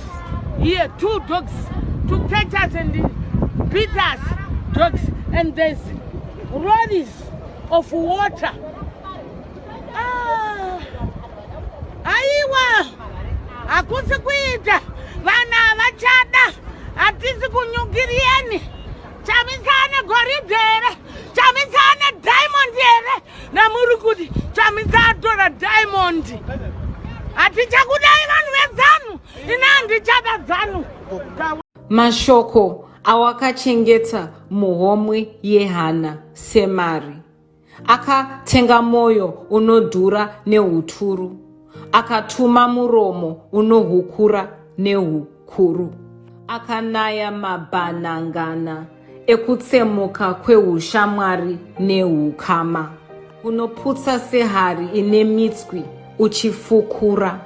Here, 2 dogs. 2 catchers and beaters dogs. And there's bodies of water. Aiwa. Akuti kuita. Vana vachada atisi kunyugirieni chamisana goridere chamisana diamond ere namuri kuti chamisatora diamond atichakudai vanhu vezanu inandichada dzanu. Mashoko awakachengeta muhomwe yehana semari akatenga moyo unodhura nehuturu akatuma muromo unohukura nehukuru akanaya mabanangana ekutsemuka kweushamwari nehukama unoputsa sehari ine mitswi uchifukura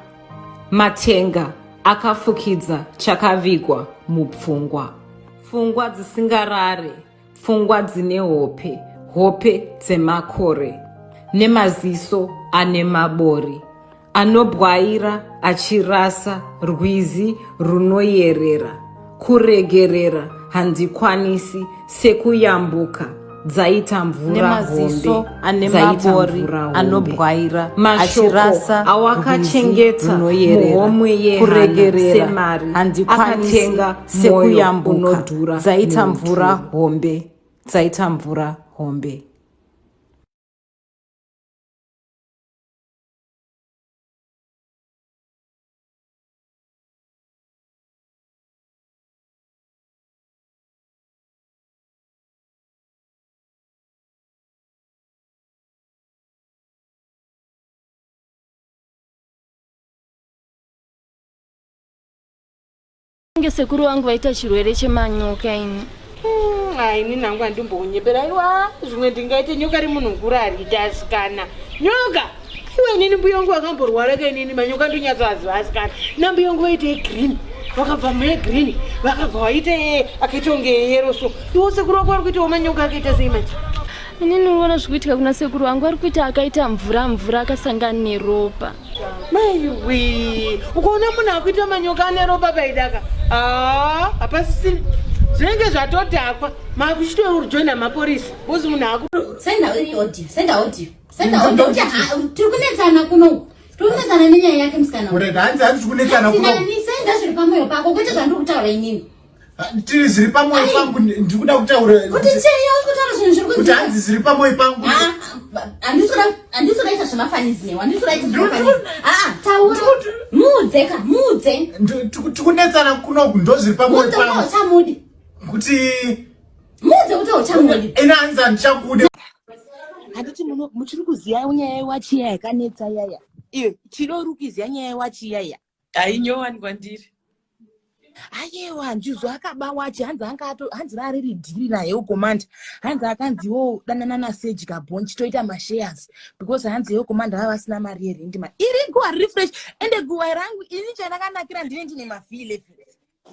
matenga akafukidza chakavigwa mupfungwa pfungwa dzisingarare pfungwa dzine hope dzemakore nemaziso ane mabori anobwaira achirasa rwizi runoyerera kuregerera handikwanisi sekuyambuka dzaita mvura hombe ane mabori anobwaira achirasa awakachengeta muhomwe yehana semari akatenga sekuyambuka dzaita mvura hombe. Sekuru wangu vaita chirwere chemanyoka ini. Ini nangu andimbonyepera iwa zvimwe ndingaite nyoka rimunhu mukuru aritasikana. Nyoka iwe nini mbuya wangu akamborwara kainini manyoka ndonyatsoaziva asikana. Nambuya wangu vaite green. Vakabva green. Vakabva vaite akaita unge yero so. Iwo sekuru wako ari kuitawo manyoka akaita sei manje? Inini unoona zvikuitika kuna sekuru wangu ari kuita akaita mvura akasangana neropa. Maiwe, ukaona munhu akuita manyoka ane ropa paidaka. Hapasisiri. Zvinenge zvatodhakwa. Makuchitojoina maporisa. Bozi munhu aku. Senda audio. Tiri kunetsana kuno. Tiri kunetsana nenyaya yake musikana. Urega hanzi kunetsana kuno. Senda zviri pamoyo pako kwete zvandiri kutaura inini. Tiri zviri pamoyo pangu ndikuda kutaura. Kuti chei kutaura zvinhu zviri kuti hanzi zviri pamoyo pangu. Andisura zvemafanizi newa. Andisura zvemafanizi. Taura. Mudze. Tikunetsana kuno ndo zviri pamoyo pangu. Mudze uchamudi. Kuti mudze kuti uchamudi. Ina hanzi ndichakude. Handiti muchiri kuziya nyaya wachiya yakanetsa yaya. Iyo chirori kuziya nyaya wachiya yaya. ainyowani kwandiri ayewa njuzo akabawachi hanzi rariri dhiri naye komanda hanzi akanziwo danana naseji kabhonchi toita mashares because hanzi yo komanda vava vasina mari yerendi iri guwa refresh ende guwa rangu ini chandakanakira ndine mafile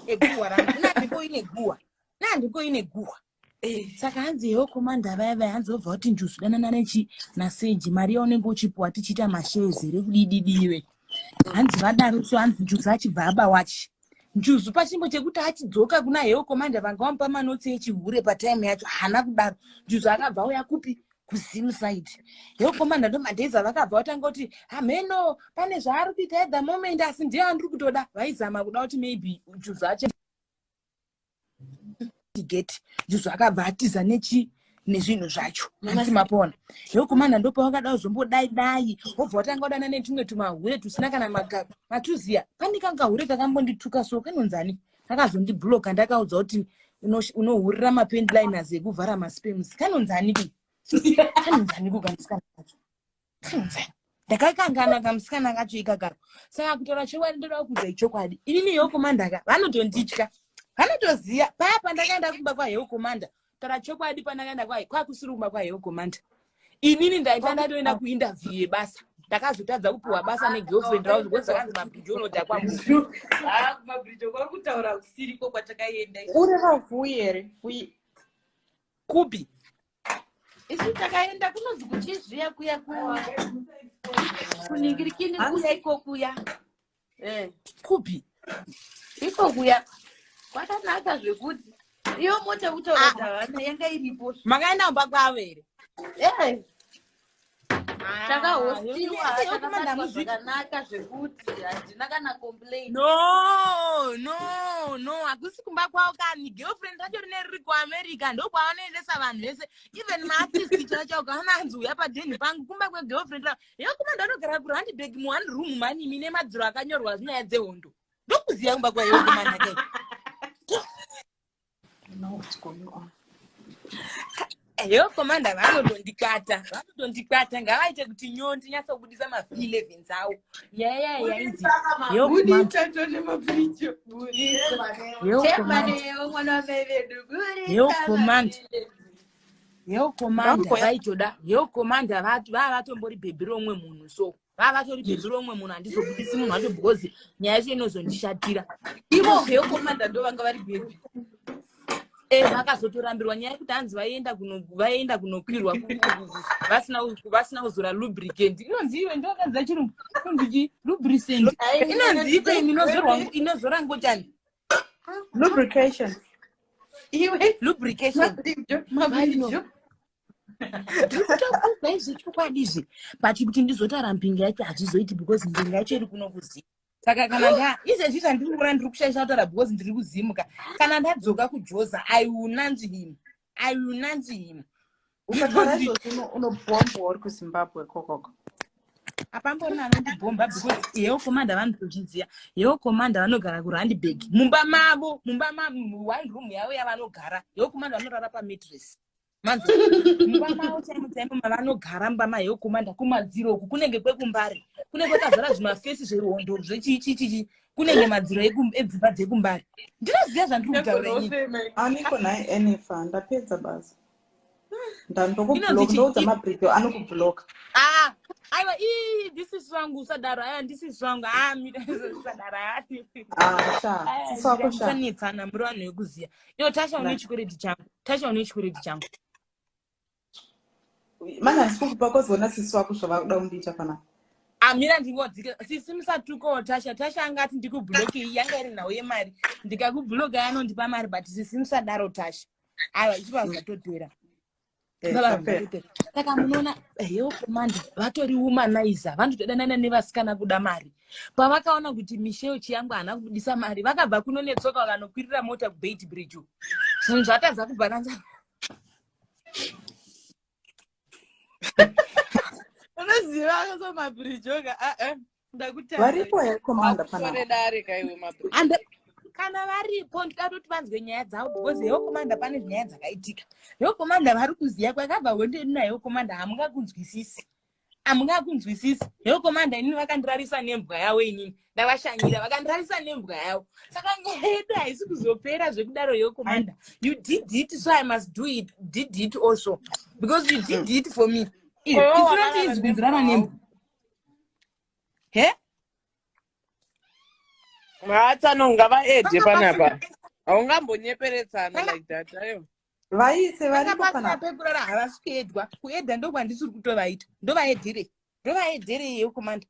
eguwa rangu nandiko ine guwa saka hanzi yo komanda vaya hanzi obva kuti njuzo danana nechi naseji mari yaunenge uchipiwa tichiita mashares here kudididiwe hanzi vadaro so hanzi njuzo achibva abawachi njuzu pachimbo chekuti achidzoka kuna heyo komanda vangamupa manotsi echihure patime yacho hana kudaro njuzu akabva auya kupi kusimside heyo komanda ndo madhezi avakabva vatanga kuti hameno pane zvaari kuita at the moment asi ndiye andiri kutoda vaizama kuda kuti maybe njuzu ache geti njuzu akabva atiza nezvinhu zvacho hanzi mapona heyo komanda ndo pavakada kuzombodai wobva watanga kudana netumwe tumahure tusina kana matuziya pane kangahure kakambondituka so kanonzani kakazondibloka ndakaudza kuti unohurira mapendliners ekuvhara maspems kanonzani kukamusikana kacho kanonzani ndakakangana kamusikana kacho ikagaro saka kutaura chokwadi ndoda kudza ichokwadi inini heyo komanda ka vanotonditya vanotoziya paya pandakaenda kumba kwaheyo komanda taura chokwadi pandakaenda kwakusiri kumba kwaheyo komanda inini ndaita ndatoenda kuinterview yebasa ndakazotadza kupiwa basa negirlfriend rauzi kuti zvakanzi mabridge unodhakwa kumabridge kwakutaura kusiriko kwatakaenda uri ravui here kupi isi takaenda kunonzi kuchizviya kuya kuningirikini kuya iko kuya kupi iko kuya kwakanaka zvekuti iyo mota kutaura dhawana yanga iripo makaenda kumba kwavo here takahostiwa takabatwa zvakanaka zvekuti handina kana complain no hakusi kumba kwavo kani girlfriend racho rine riri kuamerica ndokwaanoendesa vanhu vese even maartist chacho ukaananzi uya padheni pangu kumba kwegirlfriend ravo iyo kumanda anogara kuhandibag muone room manimi nemadziro akanyorwa zinyaya dzehondo ndokuziya kumba kwayo kumanakai Yo komanda vanotondikata ngavaite kuti nyondi nyatsokubudisa mafi 11 awo yainzi yo komanda vaitoda yo komanda vavatombori bhebhi romwe munhu so vavatori bhebhi romwe munhu handizobudisi munhu wacho because nyaya yacho inozondishatira ivo yo komanda ndo vanga vari bhebhi vakazotorambirwa nyaya yekuti hanzi vaenda kunokwirwa vasina kuzora lubricant inonzi iwe ndokanza chirungu inonzi lubricant inonzi iko inozora ngotani lubrication iwe lubrication ndikutokuzaizvechokwadi but kuti ndizotara mbinga yacho hazvizoiti because mbinga yacho iri kunokuziva saka kana izvezvi zvandikura ndiri kushaisha kutaura because ndiri kuzimuka kana ndadzoka kujoza I will not him ukataura izvozvi unobhomba uri kuzimbabwe kokoko apamborina anondibhomba because yewo komanda vanotozviziya yewo komanda vanogara kuRandburg mumba mavo one room yavo yavanogara yewo komanda vanorara pamatress manzi mumba mavo chaimo mavanogara mumba mayewo komanda kumadziro uku kunenge kwekumbari kunenge kwakazara zvimafesi zvehondo zvechichichichi kunenge madziro edzimba dzekumbari ndinoziva zvandiri kutaura inini aniko naye enefa ndapedza basa ndoudza mabhridho anokubhloka aiwa ndisisi wangu usadaro ndisisi wangu usadaro sanetsana muri vanhu vekuziya iwo tasha une chikwereti changu mani handisikukupa kwazona sisi wako zvava kuda kundiita pana mira ndingodzika sisi musatukawo tasha angati ndikubhloki yanga iri nhau yemari ndikakubhloka yanondipa mari but sisi musadaro tasha aiwa ichiva zvatopera saka munoona heyo komanda vatori womanizer vanotodanana nevasikana kuda mari pavakaona kuti misheo chiyangu haana kubudisa mari vakabva kuno netsoka vakanokwirira mota kubait bridge zvinhu zvatadza kubvaranza unoziva akaso mabridge oga varipo here komanda kana varipo ndikatoti vanzwe nyaya dzavo because heyo komanda pane nyaya dzakaitika heyo komanda vari kuziya kwakabva hondeni naheyo komanda hamungakunzwisisi amungakunzwisisi. Yo komanda inini vakandirarisa nembwa yawo inini. Ndavashanyira vakandirarisa nembwa yawo. Saka nyaya haisi kuzopera zvekudaro yo komanda. You did it, so I must did it also. Because you did it for me. It's not easy kunzirana nembwa. He? Maatsanonga vaedhe panapa. Haungambonyeperetsana like that, ayo. Vaise varipo panapa. Pekurara havasi kuedwa. Kuedha ndokwandisiri kutovaita. Ndovaedhere. Ndovaedhere yo komanda.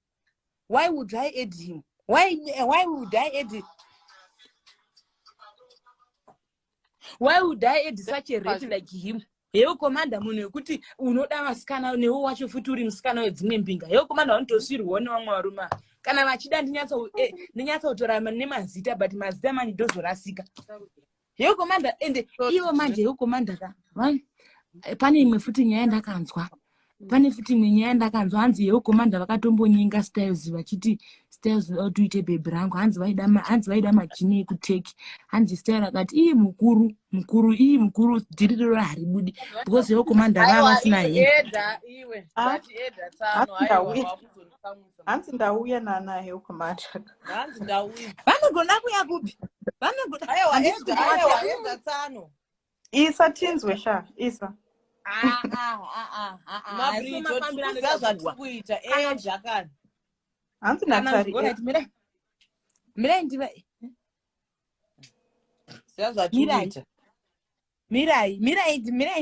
Why would I aid him? Why would I aid him? Why would I aid such a rate like him? Yo komanda munhu wekuti unoda vasikana newo wacho futi uri musikana wedzimwe mbinga. Yo komanda unotosirwa nevamwe varume. Kana vachida ndinyatsotora nemazita but mazita mani ndozorasika. Yo komanda ende iwo manje yo komanda ka. Pane imwe futi nyaya ndakanzwa. Pane futi imwe nyaya ndakanzwa hanzi yo komanda vakatombonyinga styles vachiti styles otuite baby rangu hanzi vaida majini ekuteki. Hanzi style akati iyi mukuru dziririro haribudi because yo komanda vavasina hii. Hanzi ndauya nanaye yo komanda. Hanzi ndauya. Vanogona kuya kupi? Vanogona. Aiwa, tsano. Isa tinzwe sha, Isa. Mabrito tikuza zvatikuita zvakani. Hanzi natari. Mirai ndiva. Zvazvatikuita. Mirai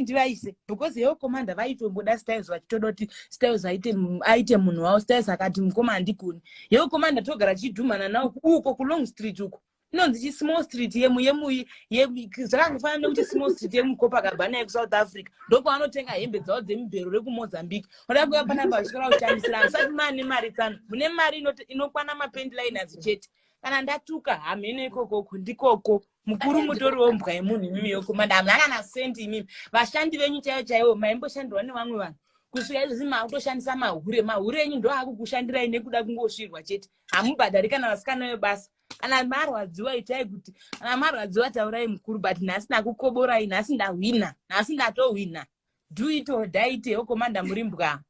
ndivaise because yo komanda vaitomboda styles vachitodoti styles aite munhu wavo styles akati mukoma handikuni. Yo komanda togara chidhumana nawo uko ku Long Street uko. Inonzi small street zvakangofanana nekuti small street yemuCopacabana yeku-South Africa ndokwaanotenga hembe dzavo dzemibhero rekumozambique. Oda kuya panapa vachikora kushandisira musati maane mari tsano. Mune mari inokwana mapendiliners chete. Kana ndatuka hamene ikoko ndikoko. Mukuru mutoriwo mbwa yemunhu imimi yo komanda. Hamuna kana sendi imimi. Vashandi venyu chaivo maimboshandirwa nevamwe vanhu. Kusvika izvozvi maakutoshandisa mahure enyu ndo akukushandirai nekuda kungosvirwa chete. Hamubhadhari kana vasikana vebasa. Kana marwadziwa itai kuti kana marwadziwa taurai mukuru but nhasi ndakukoborai nhasi ndahwina nhasi ndatohwina. Do it or die it yo komanda murimbwa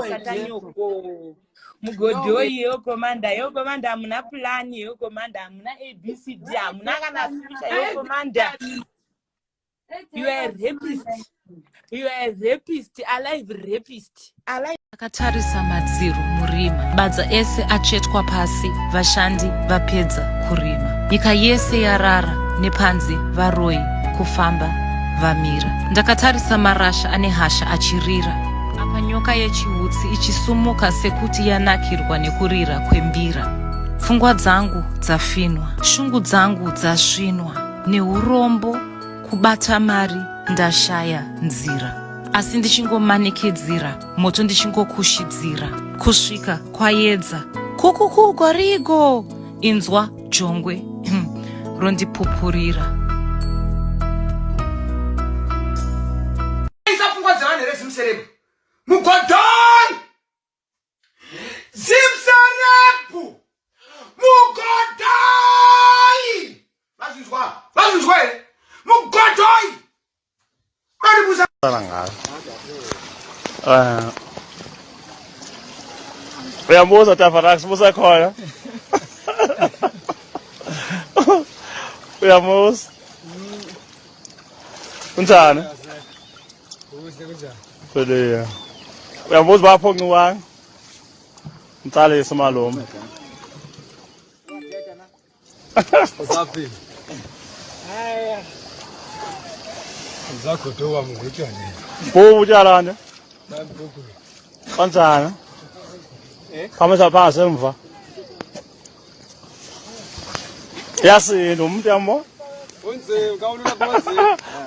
satanyoko mugodhoi yo komanda hamuna plani yo komanda hamuna ABCD hamuna kana future yo komanda. You are a rapist alive rapist alive. Akatarisa madziro murima, badza ese atsvetwa pasi, vashandi vapedza kurima. Nyika yese yarara, nepanze varoi, kufamba vamira. Ndakatarisa marasha ane hasha achirira, apa nyoka yechihutsi ichisumuka sekuti yanakirwa nekurira kwembira. Pfungwa dzangu dzafinwa, shungu dzangu dzasvinwa, neurombo kubata mari ndashaya nzira. Asi ndichingomanikidzira, moto ndichingokushidzira, kusvika kwaedza. Kukuku gwarigo, inzwa jongwe, rondipupurira. Isa pfungwa dzevanhu here zimserebu. Mugodhoni! Zimserebu! Mugodhoni! Vazvinzwa here? Mugodhoni! Uyambuza Tafarax busakhona. Uyambuza. Unjani? Kuhle. Uyambuza bapho ngiwanga. Mtalisa malume. Usaphila. Haya. Uzagodoka mngutshane. Bo utyalane. Nambuku. Kanjani? Khamisa phasi emva. Yasinda umuntu yamo. Unze ukawulula phansi.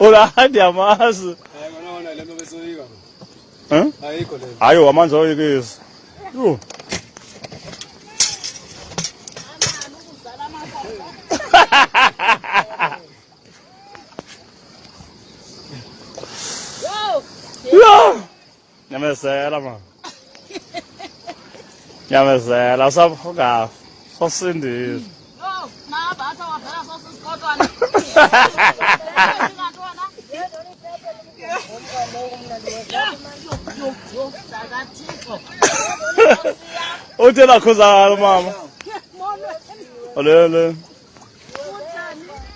Ulahandi yamazi. Ngona lento besoyika. Ayikho le. Hayo amanzi oyikisa. Yo. Yo. Nyamezela man. Nyamezela usaphuka. Sosindile. Oh, mama atha wavela sosisikotwana. Utela khuzalo mama. Olele.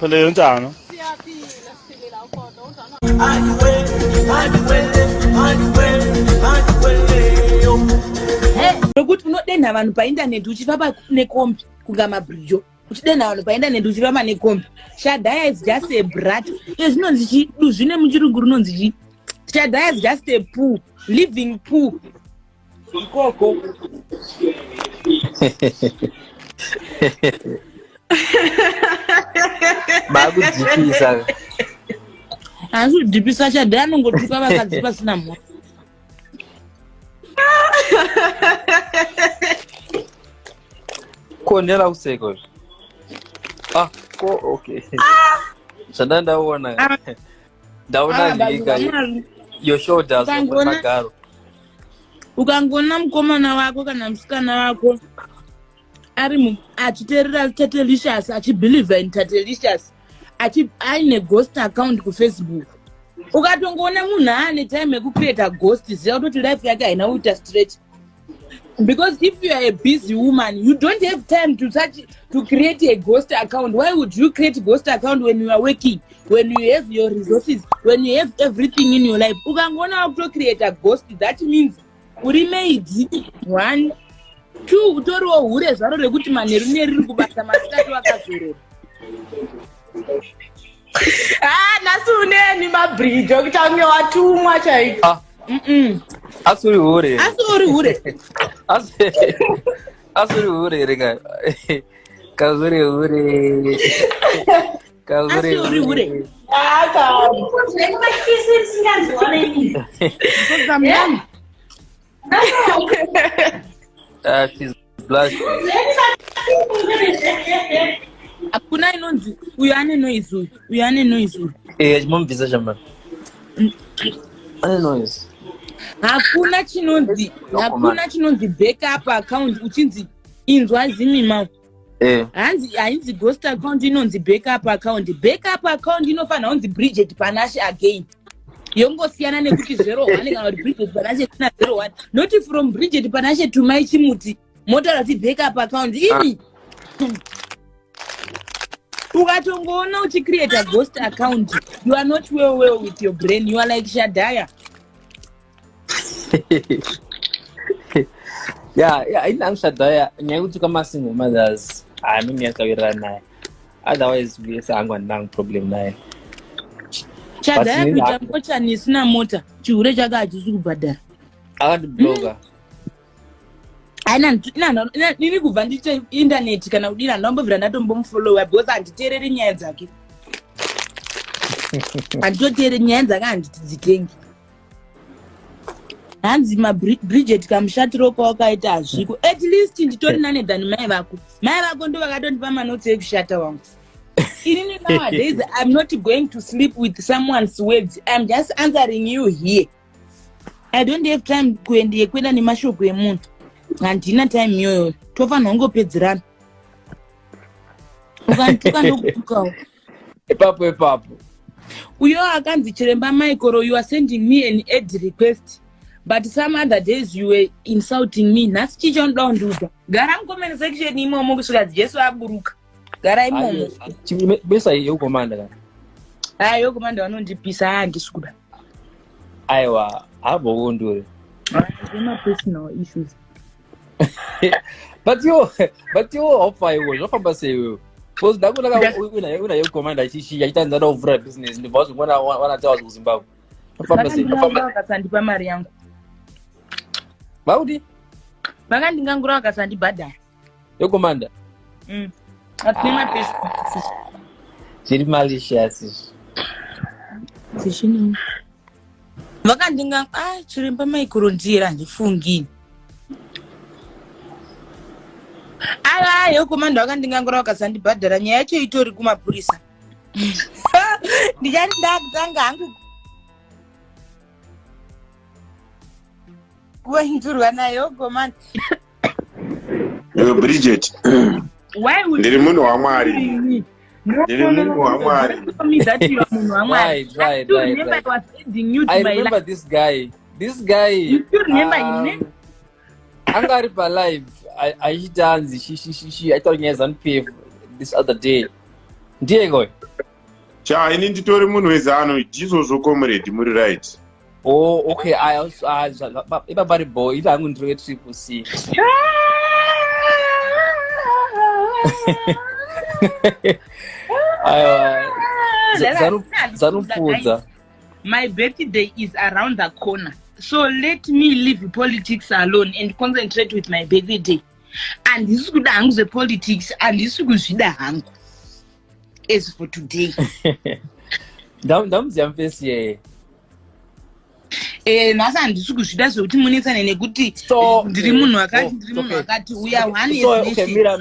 Phele yonjani? Nokuti unodenha vanhu paindaneti uchifamba nekombi kunga mabhrijo uchidenha vanhu paindaneti uchifamba nekombi. Shadaya is just a brat. Zvinonzi chidu zvine muchirungu runonzi chi. Shadaya is just a poo, living poo. Ikoko. Makudhipisa. Azvidhipisa Shadaya anongotuka vakadzi pasina mhosva. Konela useko. Okay. Ndaona. Ndaona liga. Your shoulders magaro. Ukangona mukomana wako kana musikana wako ari achiterera Tatelious, achibelieve in Tatelious, aine ghost account ku Facebook. Ukatongoona munhu ane time yekucreate ghost, ziva kuti life yake haina kuita straight. Because if you are a busy woman, you don't have time to create a ghost account. Why would you create a ghost account when you are working, when you have your resources, when you have everything in your life? Ukangona to create a ghost, that means uri maidzi 1 2 utoriwo hure zvaro rekuti manheru neriri kubata masikati wakazorora. Nasi uneni mabhrijo kuti ange watumwa chaiko. Asuri hure. Asuri hure rega. Kazuri hure. Kazuri hure. She's blushing. Hakuna inonzi uyane noise. Uyane noise. Chimomvisa chama. Ane noise. Hakuna chinonzi backup account uchinzi inzwa zimima. Hanzi ghost account inonzi backup account. Backup account inofana unzi Bridget Panache again. Yongosiyana nekuti 01 kana kuti Bridget Panache kuna 01. Not from Bridget Panache to my chimuti. Motora ti backup account ini. Ukatongoona uchicreate a ghost account, you are not well with your brain. You are like Shadaya. Yeah, I'm Shadaya. Nyakuti kama single mothers. Mimi yakawira naye. Otherwise we sangwa ndang problem naye. Shadaya kuita kocha nisina mota. Chihure chaka achisi kubhadhara. Akati blogger. Nini kubva ndiche internet kana kudira ndambobvira ndatombomufollowa because handiteereri nyaya dzake. Handitoteereri nyaya dzake handiti dzitengi. Hanzi Bridget kamushatiro kwawakaita hazviko. At least nditori nane than mai vako. Mai vako ndo vakatondipa manotsi ekushata wangu. Inini nowadays I'm not going to sleep with someone's words. I'm just answering you here. I don't have time kuenda nemashoko emunhu. Handina time iyoyo. Tofanira kungopedzerana. Ukantuka ndokutukawo. Epapo. Uyo akanzi Chiremba Michael, you are sending me an ad request. But some other days you were insulting me. Nasi chichonda unduta. Gara mcomment section imomo kusvika Jesu aburuka. Gara imomo. Besa yokomanda kana. Yokomanda vanondipisa handisukuda. Aiwa, abo ndure. Zema personal issues. But you offer you. Offer say you. Because ndakuna una yokomanda chichi yaitanda ndo vura business ndi boss wana tawa ku Zimbabwe. Offer say. Vakasandipa mari yangu. Baudi? Vakandingangura vakasandibhadhara. Yokomanda. Atina pesa. Chiri malicious. Zishino. Vakandinga Chiremba Michael ndira ndifungini. Yokomanda vakandingangura vakasandibhadhara nyaya yacho itori kumapurisa. Ndichati ndakutanga hangu kuendurwa naye Yokomanda. Bridget. Why would ndiri munhu waMwari. No, Ndiri munhu waMwari. don't tell me that you are munhu waMwari. Right. I still remember I was adding you to I my remember life. this guy. This guy. You still remember him, ne? Angari live. I dance. She. I thought he has unpaved this other day. Diego. Cha, ini nditori munhu wezano izvozvo comrade muri right. Oh, okay. I also everybody boy. Ita angu ndiro triple C. My birthday is around the corner. So let me leave politics alone and concentrate with my birthday. And this is good hangs the politics and this is good hangu. As for today. Ndamuziyamfesi nasa ndisukuzvida zvokuti munetsane nekuti ndiri munhu wakati uya one is okay, mira.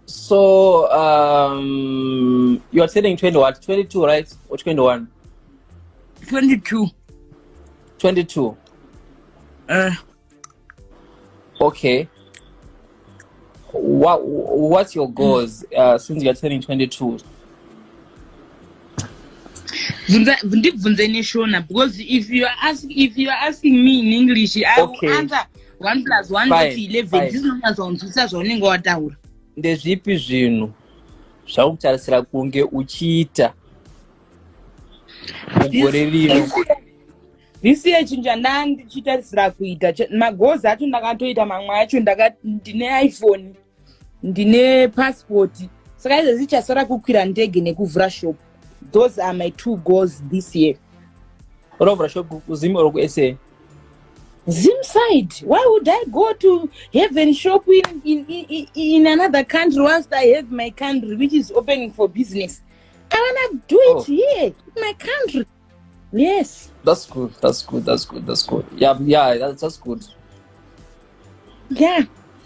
So you are turning 22, right? Or 21? 22. Okay. What's your goals since you are turning 22? Ndibvunze neshona, because if you are asking me in English, I will answer 1 + 1 = 11. This is not zvaunzwisa zvaunenge wataura. Ndezvipi zvinhu zvakutarisira kunge uchiita mugore rino? This year chinja ndichitarisira kuita magoals acho ndakatoita, mamwe acho ndine iPhone, ndine passport, saka izvezvi chasara kukwira ndege nekuvhura shop. Those are my 2 goals this year. Unovhura shop kuZim or kuSA? Zim side. Why would I go to heaven shop in another country whilst I have my country which is opening for business? I wanna do it here in my country. Yes. That's good. Yeah, that's good. Yeah.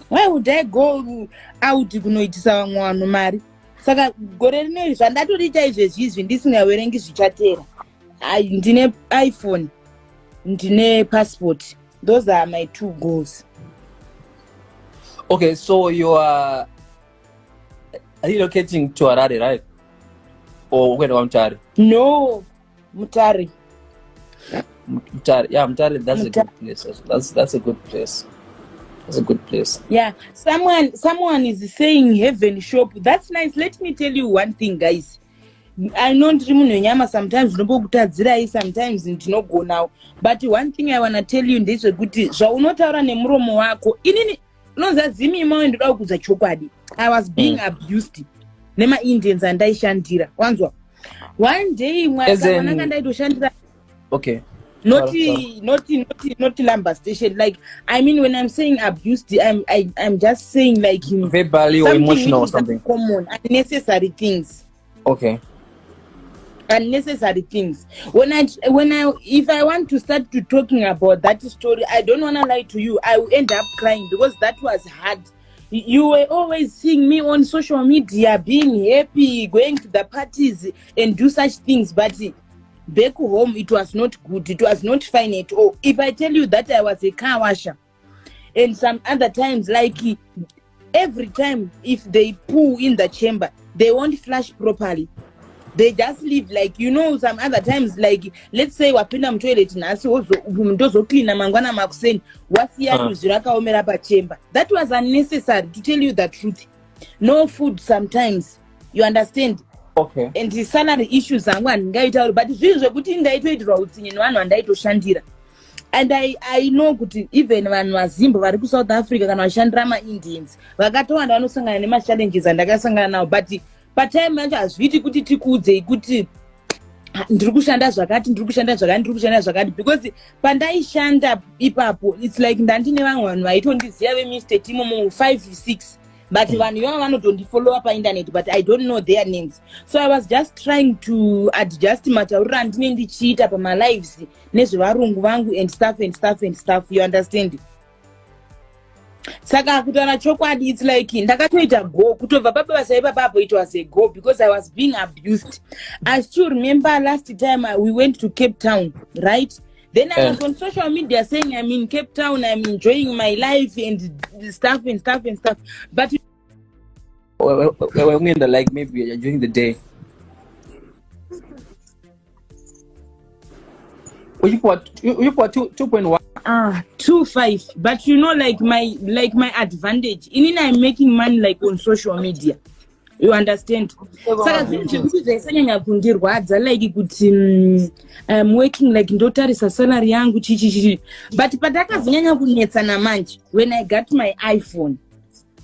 Why would I go out kunoitisa vamwe vanhu mari? Saka gore rino zvandatoriita izvezvizvi ndisingaverengi zvichatera. Ndine iPhone, ndine passport. Those are my 2 goals. Okay, so you are relocating to Harare, right? Or where Mutare? No, Mutare. Yeah, Mutare. That's a good place. That's a good place. That's a good place. Yeah, someone is saying heaven shop. That's nice. Let me tell you one thing, guys. I know ndirimunonyama sometimes ndinombokutadzirai, sometimes ndinogona. But one thing I want to tell you ndezvekuti zvaunotaura nemuromo wako inini unozadzimi mawe ndoda kudza chokwadi. I was being abused nema Indians andaishandira. Wanzwa? One day mwakanaka ndaitoshandira. Okay. Not Lamba station. Like, I mean, when I'm saying abused, I'm just saying like verbally or emotional or something. Common, unnecessary things. Okay. Unnecessary things. If I want to start to talking about that story, I don't want to lie to you. I will end up crying because that was hard. You were always seeing me on social media being happy, going to the parties and do such things, but back home it was not good. It was not fine at all. If I tell you that I was a car washer, and some other times, like every time if they poo in the chamber, they won't flush properly. They just leave, like, you know, some other times, like, let's say wapinda mtoilet nasi mtozo clean mangwana makuseni wasiya kuziraka omera pa chamber. That was unnecessary, to tell you the truth. No food sometimes, you understand? Okay. And the salary issues zangu andingaita, but zvinhu zvekuti ndaitoitirwa utsinye nevanhu vandaitoshandira. And I know kuti even vanhu vazimbo vari kuSouth Africa kana vashandira maIndians vakatowanda vanosangana nemachallenges andakasangana nawo, but patime yacho hazviti kuti tikuudzei kuti ndiri kushanda zvakati because pandaishanda ipapo it's like ndandine vamwe vanhu vaitondiziva veMr Timo 5-6, but vanhu ivavo vanotondifollow up painternet, but I don't know their names. So I was just trying to adjust matauriro andine ndichiita pamalives nezvevarungu vangu and stuff, you understand? Saka kutaura chokwadi, it's like ndakatoita go kutobva pabasa ipapo, it was a go because I was being abused. I still remember last time we went to Cape Town, right? Then I was on social media saying I'm in Cape Town, I'm enjoying my life and stuff. But like maybe during the day. You put 2.1. 2.5. But you know, like my advantage. In I'm making money like on social media. You understand? Saka zvikuti zvaisanyanya kundirwadza like kuti I'm working like ndotarisa salary yangu chichi. But patakazonyanya kunetsana manje when I got my iPhone.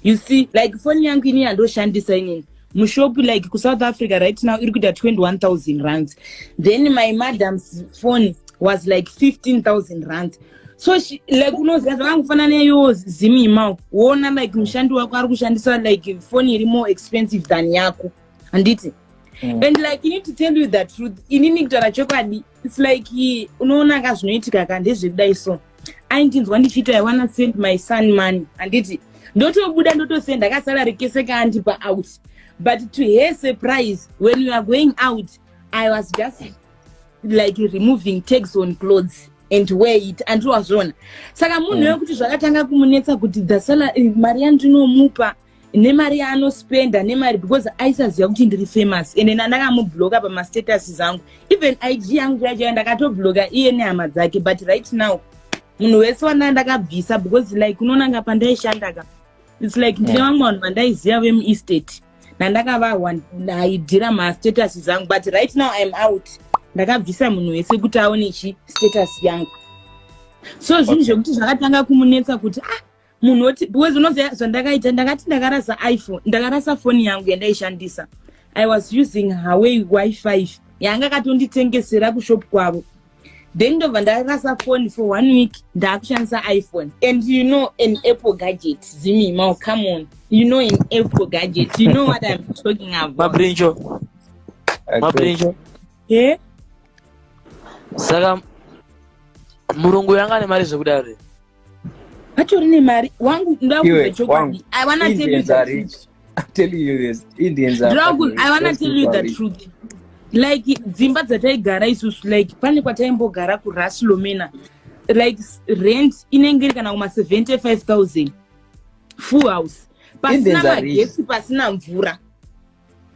You see, like phone yangu ini andoshandisa inini. Mushop like ku South Africa right now iri kuita 21,000 rands. Then my madam's phone was like 15,000 rands. So she like unoziva zvakangofana neyo zimima wona like mushandi wako ari kushandisa like phone iri more expensive than yako anditi. And like you need to tell you the truth. Inini kutaura chokwadi, it's like unoona ka zvinoitika ka ndezvedai so. Aindinzwa ndichita I wanna send my son money anditi. Ndotobuda ndotosenda kasara rekeseka andipa out. But to her surprise, when you are going out, I was just like removing tags on clothes and wear it and was on. Saka munhu wekuti zvakatanga kumunetsa kuti dasala mari yandinomupa nemari anospenda nemari because aisaziva kuti ndiri famous and ndakamubloga pama status zangu. Even IG yangu yacho ndakatobloga iye nehama dzake, but right now munhu wese wandakabvisa because like unoona ngapa ndaishandaka. It's like ndine vamwe vanhu vandaiziva vemuestate nandakava ndaidhira mastatus zangu, but right now I'm out. Ndakabvisa munhu wese kuti aone status yangu. So zvinhu zvekuti zvakatanga kumunetsa kuti munhu oti because unoziva zvandakaita ndakati ndakarasa iPhone, ndakarasa phone yangu yandaishandisa. I was using Huawei Wi-Fi yanga katonditengesera kushop kwavo. Then ndobva ndakarasa phone for 1 week ndakushandisa iPhone. And you know an Apple gadget Zimima, come on. You know an Apple gadget. You know what I'm talking about. Mabrinjo. Yeah? Saka murungu yanga ne mari zvekudare. Atori ne mari wangu ndakupe chokwadi. I wanna tell you the truth. I'm telling you this. Indians are Dragul, I wanna tell you the truth. Like dzimba dzataigara isusu like pane kwataimbogara kuRaslomena. Like rent inenge kana kuma 75,000 full house. Pasina magesi, pasina mvura.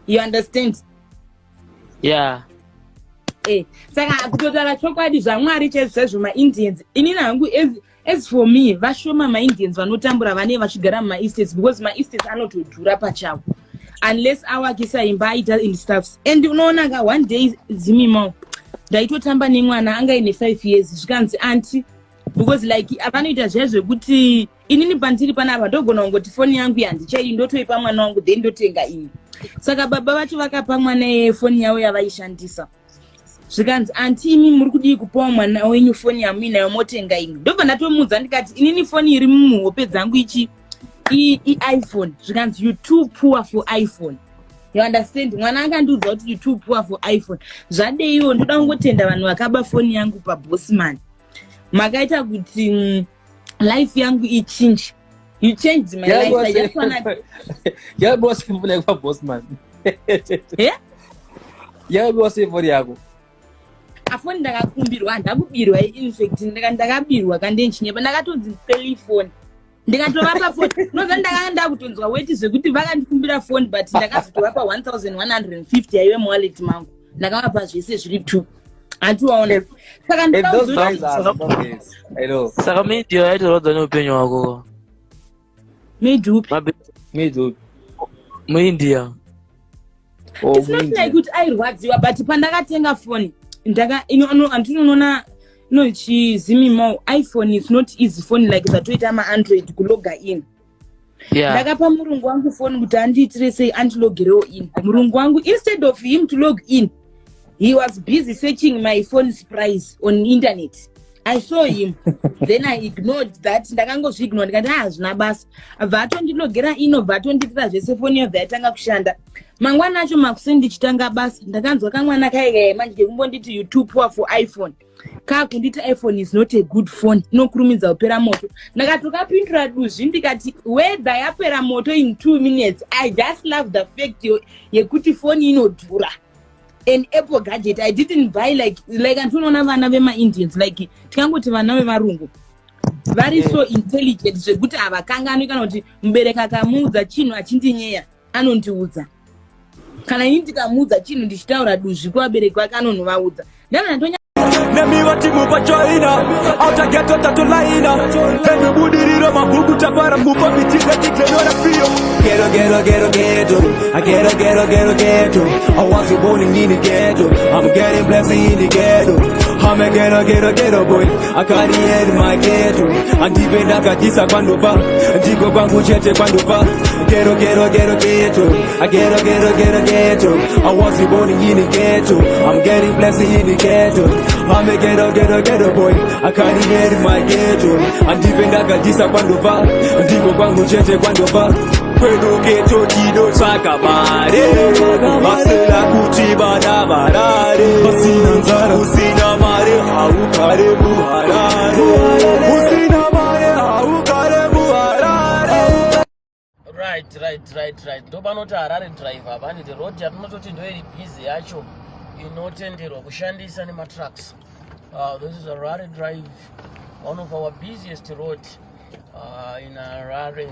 You understand? Yeah. Saka kutotara chokwadi zvamwari chezvo maIndians inini hangu as for me vashoma maIndians vanotambura vane vachigara mumaestates because maestates anotodhura pachawo unless awakisa imba aita in stuffs. And unoona ka one day Zimima ndaitotamba nemwana anga ine 5 years zvikanzi anti because like avanoita zvezvekuti inini pandiri panapa ndogona kungoti phone yangu yandichai ndotoipa mwana wangu then ndotenga ini. Saka baba vacho vakapa mwana phone yawo yavaishandisa. Zvikanzi anti imi muri kudi kupawo mwana wenyu phone yamu inayo motenga ini. Ndobva ndatomudza ndikati inini phone iri muhope dzangu ichi iPhone. Zvikanzi you too poor for iPhone. You understand? Mwana akandiudza kuti you too poor for iPhone. Zvadeiwo ndoda kungotenda vanhu vakaba phone yangu paBossman. Makaita kuti life yangu ichange. You changed my life. I just wanna Yeah, boss like Bossman. Yeah? Yeah, boss for yako. Afoni ndakakumbirwa ndakubirwa infect ndakabirwa kandenchinyeba ndakatonzi peli phone. Ndikatovapa phone. Nozva ndakaenda kutonzwa weti zvekuti vakandikumbira phone but ndakazotowapa 1,150 yaiwe wallet mangu. Ndakavapa zvese zviri 2. Atuwaona. Saka ndakazoti I know. Saka media yaitorodza neupenyu hwako. Medu. Muindia. It's not like kuti airwadziwa but pandakatenga phone andinoona no chizimima iPhone is not easy phone like zatoita maAndroid kuloga in. Ndakapa murungu wangu phone kuti andiitire sei andilogerewo in. Murungu wangu instead of him to log in, he was busy searching my phone's price on internet. I saw him. Then I ignored that. Ndakangozviignore ndikati hazvina basa. Vatondilogera ino vatonditira zvese phone yobva yatanga kushanda. Mangwana acho makuseni ndichitanga basa ndakanzwa kamwana kaiga manje kumbonditi you too poor for iPhone. Kakunditi iPhone is not a good phone. Inokurumidza kupera moto. Ndakatokapindura duzvi ndikati whether yapera moto in 2 minutes. I just love the fact yekuti phone inodhura. An Apple gadget. I didn't buy like antunoona vana vemaIndians like tikangoti vana vevarungu very so intelligent zvekuti avakanganwi kana kuti mubereka kamuudza chinhu achindinyaya anondiudza. Kana ini ndikamuudza chinhu ndichitaura duzvi kuvabereki vake anonovaudza. Nemi wati mupa choina Auta geto tatu laina Nemi budiriro mabubu tafara Mupa mitiza tiklenora fio Ghetto, ghetto, ghetto, ghetto I ghetto I wasn't born in the ghetto I'm getting blessed in the ghetto I'm a ghetto boy I carry head in my ghetto Andipenda kadisa kwandopa Ndiko kwangu chete kwandopa Ghetto I ghetto I wasn't born in the ghetto I'm getting blessed in the ghetto I'm a ghetto boy I carry head in my ghetto Andipenda kadisa kwandopa Ndiko kwangu chete kwandopa Kwenu ghetto tido saka mare Masela kuti bada barare Masina nzara usina mare hau kare buharare Usina mare hau kare buharare. Right. Ndobanoti Harare driver bani the road yatinototi ndoiri busy yacho inotenderwa kushandisa nematrucks. This is a Harare drive, one of our busiest road in Harare.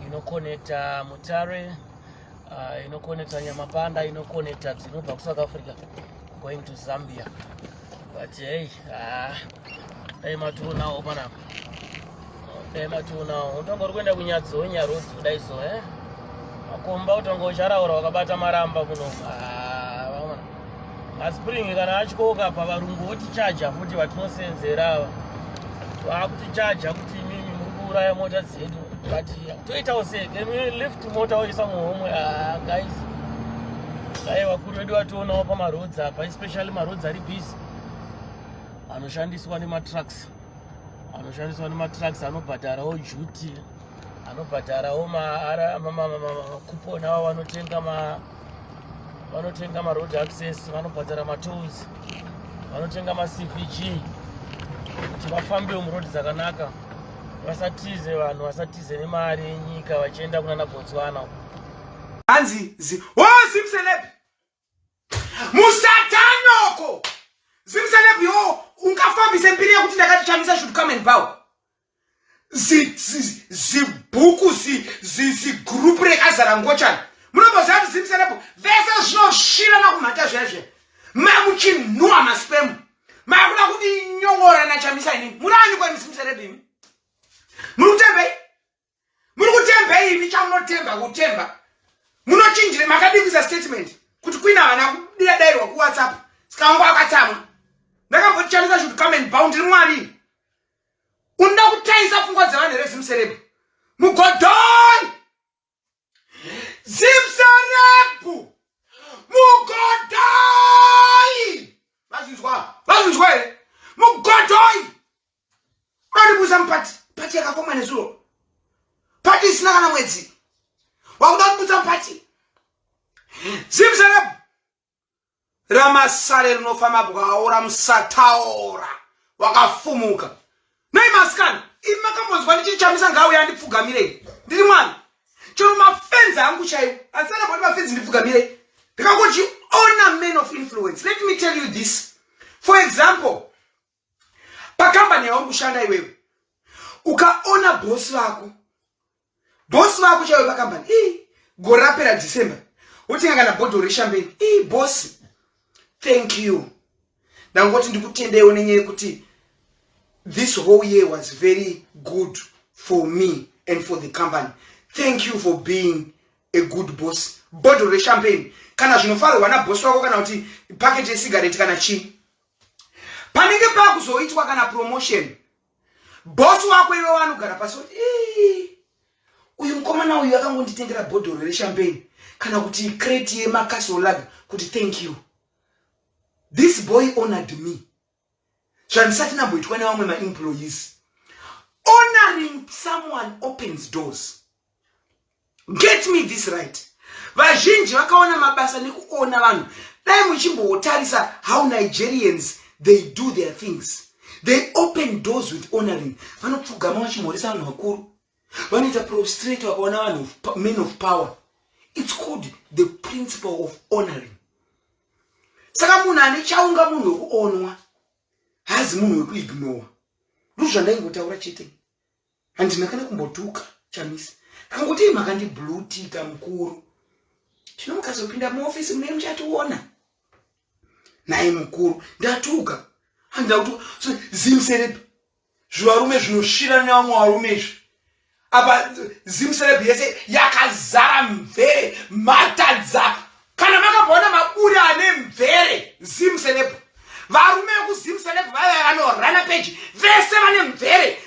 Inoconnecta Mutare, inoconnecta Nyamapanda, inoconnecta dzinobva South Africa going to Zambia. But hey, matuna opana. Matuna utongori kuenda kunyadzonya road kudai so makomba utongocharaura wakabata maramba kuno. Maspring kana achikoka pa varungu otichaja futi vatinosenzera vaakutichaja kuti mimi muri kuuraya mota dzedu. But toitawo sei, can we lift mota oisa muhomwe? Guys, vakuru vedu vationawo pamaroads apa, especially maroads ari busy anoshandiswa nematrucks. Anobhadharawo duty, anobhadharawo makupon avo vanotenga maroad access, vanobhadhara matolls, vanotenga maCVG kuti vafambewo muroad dzakanaka. Vasatize vanhu vasatize nemari yenyika vachienda kunana Botswana. Hanzi Zimselebi Musatanoko Zimselebi yo ungafambise mbiri yekuti ndakachishamisa should come and bow. Zibuku group rekazara ngochana. Munomboziva kuti Zimselebi vese zvinoshira nakumhata zvezve. Mamuchinhuwa maspemu. Makuda kuti nyongora nachamisa ini. Munani kwa Zimselebi? Muri kutembei vichamunotemba kutemba. Munochinjire makadikisa statement kuti kuina vana kudadairwa ku WhatsApp. Sikangu akatsamwa. Ndakambochamisa should come and bound mwani. Unda kutaisa pfungwa dzevanhu veZimselebi. Mugodhoni. Zimselebi. Mugodhoni. Vazvinzwa here? Mugodhoni. Unodibusa mupati. Pati yakafoma nezuro. Pati isina kana mwedzi. Wakuda kubudza mupati. Zimselebi. Ramasare rinofamba bwaora musataura. Wakafumuka. Nei maskana. Imi makambonzwa ndichichamisa ngawe yandipfugamirei. Ndiri mwana. Chero mafenzi angu chaiwo. Asana kuti mafenzi ndipfugamirei. Ndikangoti honor men of influence. Let me tell you this. For example, pakambani yauri kushanda iwewe. Ukaona boss vako chaiwe pakambani. Gore rapera December. Utenga kana bottle reshampeni. Boss. Thank you. Ndangoti ndikutendewo nenyaya yekuti this whole year was very good for me and for the company. Thank you for being a good boss. Bottle reshampeni. Kana zvinofarwa na boss wako kana kuti package yecigarette kana chi. Panenge pakuzoitwa kana promotion. Boss wako iwe vanogara pasi kuti uyu mukomana uyu akangonditengera bottle reshampeni kana kuti crate yemakasolaga kuti thank you. This boy honored me. Zvandisati namboitwa nevamwe ma-employees. Honoring someone opens doors. Get me this right. Vazhinji vakaona mabasa nekuona vanhu. Dai muchimbotarisa how Nigerians they do their things. They open doors with honoring. Vanopfugama vachimhoresa vanhu vakuru. Vanoita prostrate vakaona vanhu men of power. It's called the principle of honoring. Saka munhu ane chaunga munhu wekuonwa. Hazi munhu wekuignore. Ndozvandaingotaura chete. Handina kana kumbotuka chamisa. Kangoti makandi blue tika mukuru. Tinomukazopinda muofisi mune muchationa. Naye mukuru ndatuka. Handida kuti zimseleb zvivarume zvinoshira nevamwe varume izvi. Apa zimseleb yese yakazara mvere matadza. Kana makabona maburi ane mvere zimseleb. Varume vekuzimseleb vaya vanorana page vese vane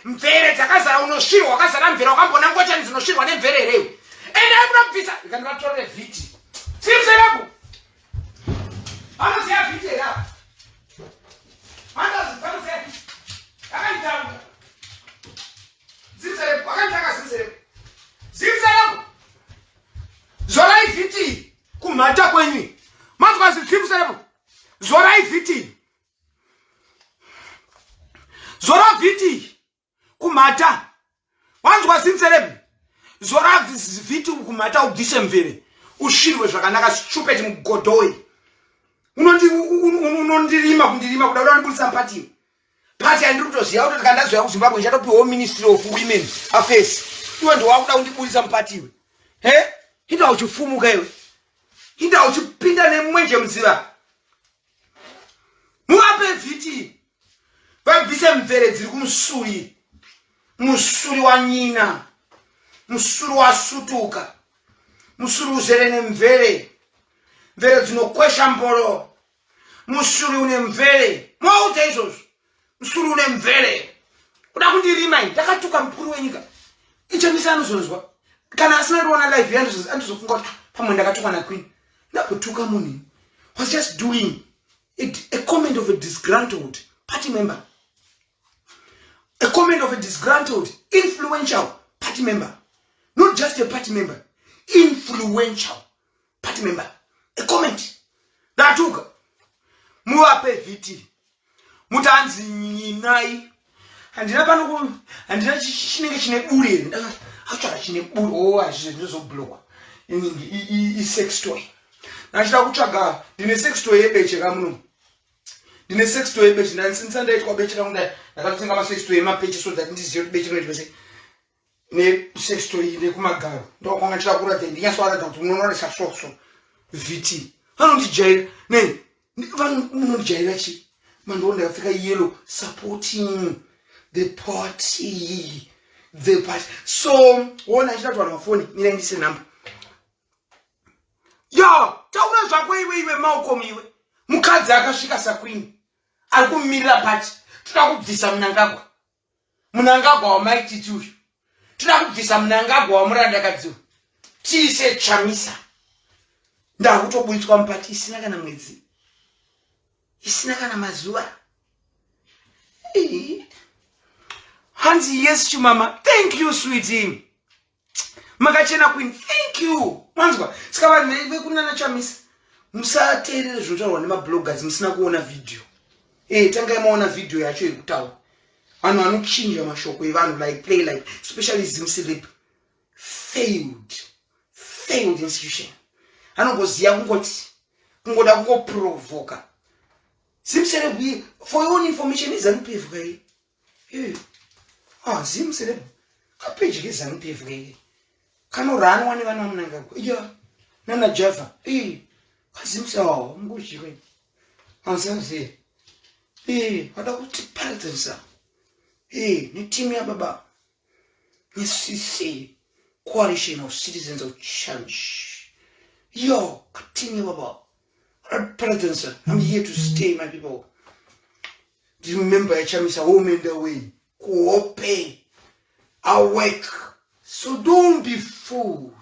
mvere dzakazara unoshirwa wakazara mvere wakambona ngochani dzinoshirwa nemvere rewe. Endai munobvisa ndikandivatore vhiti. Zimseleb anoziya vhiti era. Anoziya vhiti. Akanditanga. Zimseleb akanditanga zimseleb. Zimseleb zorai vhiti kumhata kwenyu. Mazwa zimseleb zorai vhiti. Zora vhiti kumhata. Wanzwa zimseleb zora vhiti kumhata ubvise mvere. Ushirwe zvakanaka stupid mugodoi. Unondirima kundirima kuda kuti andibudisa pati. Pati andiri kutoziva kuti kandazoya kuZimbabwe ndichatopiwa Ministry of Women Affairs. Iwe ndo wakuda kundibudisa mupatiwe. Inda uchifumuka iwe. Inda uchipinda nemwenje mudziva. Muvape vhiti. Vabvise mvere dziri kumusuri. Musuri wa nyina. Musuri wasutuka. Musuri uzere nemvere. Mvere dzinokwesha mboro. Musuri une mvere. Mwaute izvozvo. Musuri une mvere. Kuda kundirima ini. Ndakatuka mukuru wenyika. Ichamisa anozonzwa. Kana asina kuona live yangu andozofunga kuti pamwe ndakatuka na Queen. Ndakutuka munhu. Was just doing a comment of a disgruntled party member. A comment of a disgruntled, influential party member. Not just a party member. Influential party member. A comment. Ndatuka. Muwape vhiti. Mutanzi nyinai. Handina pano handina chinenge chine buri. Acha chine buri azvizoblockwa. I sex toy. Nachida kutsvaga ndine sex toy yebecheka muno. Ndine sex toy yebeche ndinsinsa ndaitwa becheka kunda ndakatenga ma sex toy emapeche so that ndiziyo kuti becheka noitwa sei. Ne sex toy ine kumagaro. Ndokwanga ndira kuratidza ndinyaswara kuti unonoresa shokso. Vhiti. Vanondijaira. Ne vanondijaira chi. Mando ndakapfeka yellow supporting the party. The party. So, wona ndachitatu vanhu mafoni mira ndise namba. Yo, taura zvako iwe Malcolm iwe. Mukadzi akasvika saQueen. Ari kumirira pati. Toda kubvisa munangagwa. Munangagwa wamaititi uyu. Toda kubvisa munangagwa wamurandakadzi. Tise chamisa. Ndakutobudiswa mupati isina kana mwedzi. Isina kana mazuva. Hanzi yes chimama. Thank you sweetie. Makachena Queen. Thank you. Mwanzwa. Sika vanhu vekunana chamisa. Musateerere zvinotaurwa nemabloggers musina kuona video. Tangai maona video yacho irikutaura. Vanhu vanochinja mashoko evanhu like play like especially Zimseleb. Failed institution. Anongoziya kungoti kungoda kungoprovoka. Zimseleb for your own information is ZANU-PF guy. Zimseleb kapage ke ZANU-PF guy. Kanoranwa nevana vamunangagwa. Nana Java. Kazimseleb mbuchikwe. Ansazi. Wada kuti paradisa. Ni team ya baba. Ni CC Coalition of Citizens of Change. Yo, team ya baba. Paradisa. I'm here to stay, my people. Remember, Chamisa home in the way. Cooperate. Awake. So don't be fooled.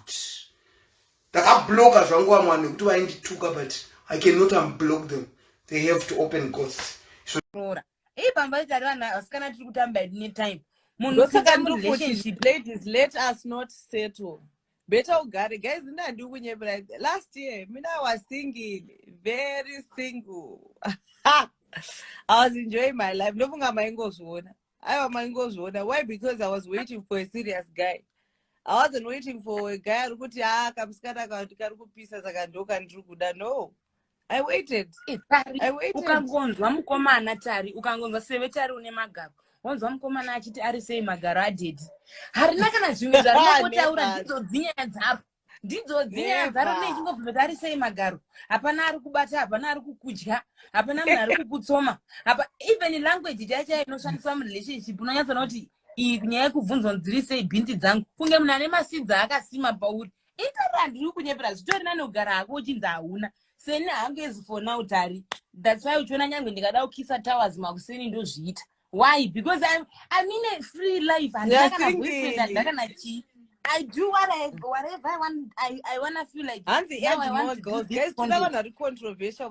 Blockers wangwa mwane kuti vaindituka but I cannot unblock them. They have to open ghosts. So pamba itarana asikana tiri kutamba any time. Munhu relationship ladies, let us not settle. Better ugare guys ndandi kunyepera. Last year mina I was single, very single. I was enjoying my life. Ndofunga maingozviona. Aiwa maingozviona. Why? Because I was waiting for a serious guy. I wasn't waiting for a guy kuti kamusikana kari kupisa saka ndoka ndiri kuda. No. I waited. Ukangonzwa mukomana Tari, ukangonzwa seve Tari une magaro. Wanzwa mukomana achiti ari sei magaro adedi. Harina kana zvimwe zvaringotaura ndidzo dzinyaya dzapo. ndidzo dzinyaya dzaro nechingobva kuti ari sei magaro hapana ari kubata hapana ari kukudya hapana munhu ari kukutsoma apa even language chaicha inoshandiswa murelationship unonyatsona kuti iyi kunyaya yekubvunzwa dziri sei bhinti dzangu kunge munhu ane masidza akasima pauri itara ndiri kunyepera zvitori nani kugara hako uchinzi hauna seni hangu is for now tari that's why uchiona nyange ndingada kukisa Tawaz makuseni ndozviita why because I'm in a free life and I do whatever I want. I wanna feel like Hansi more girls. Guys, very controversial.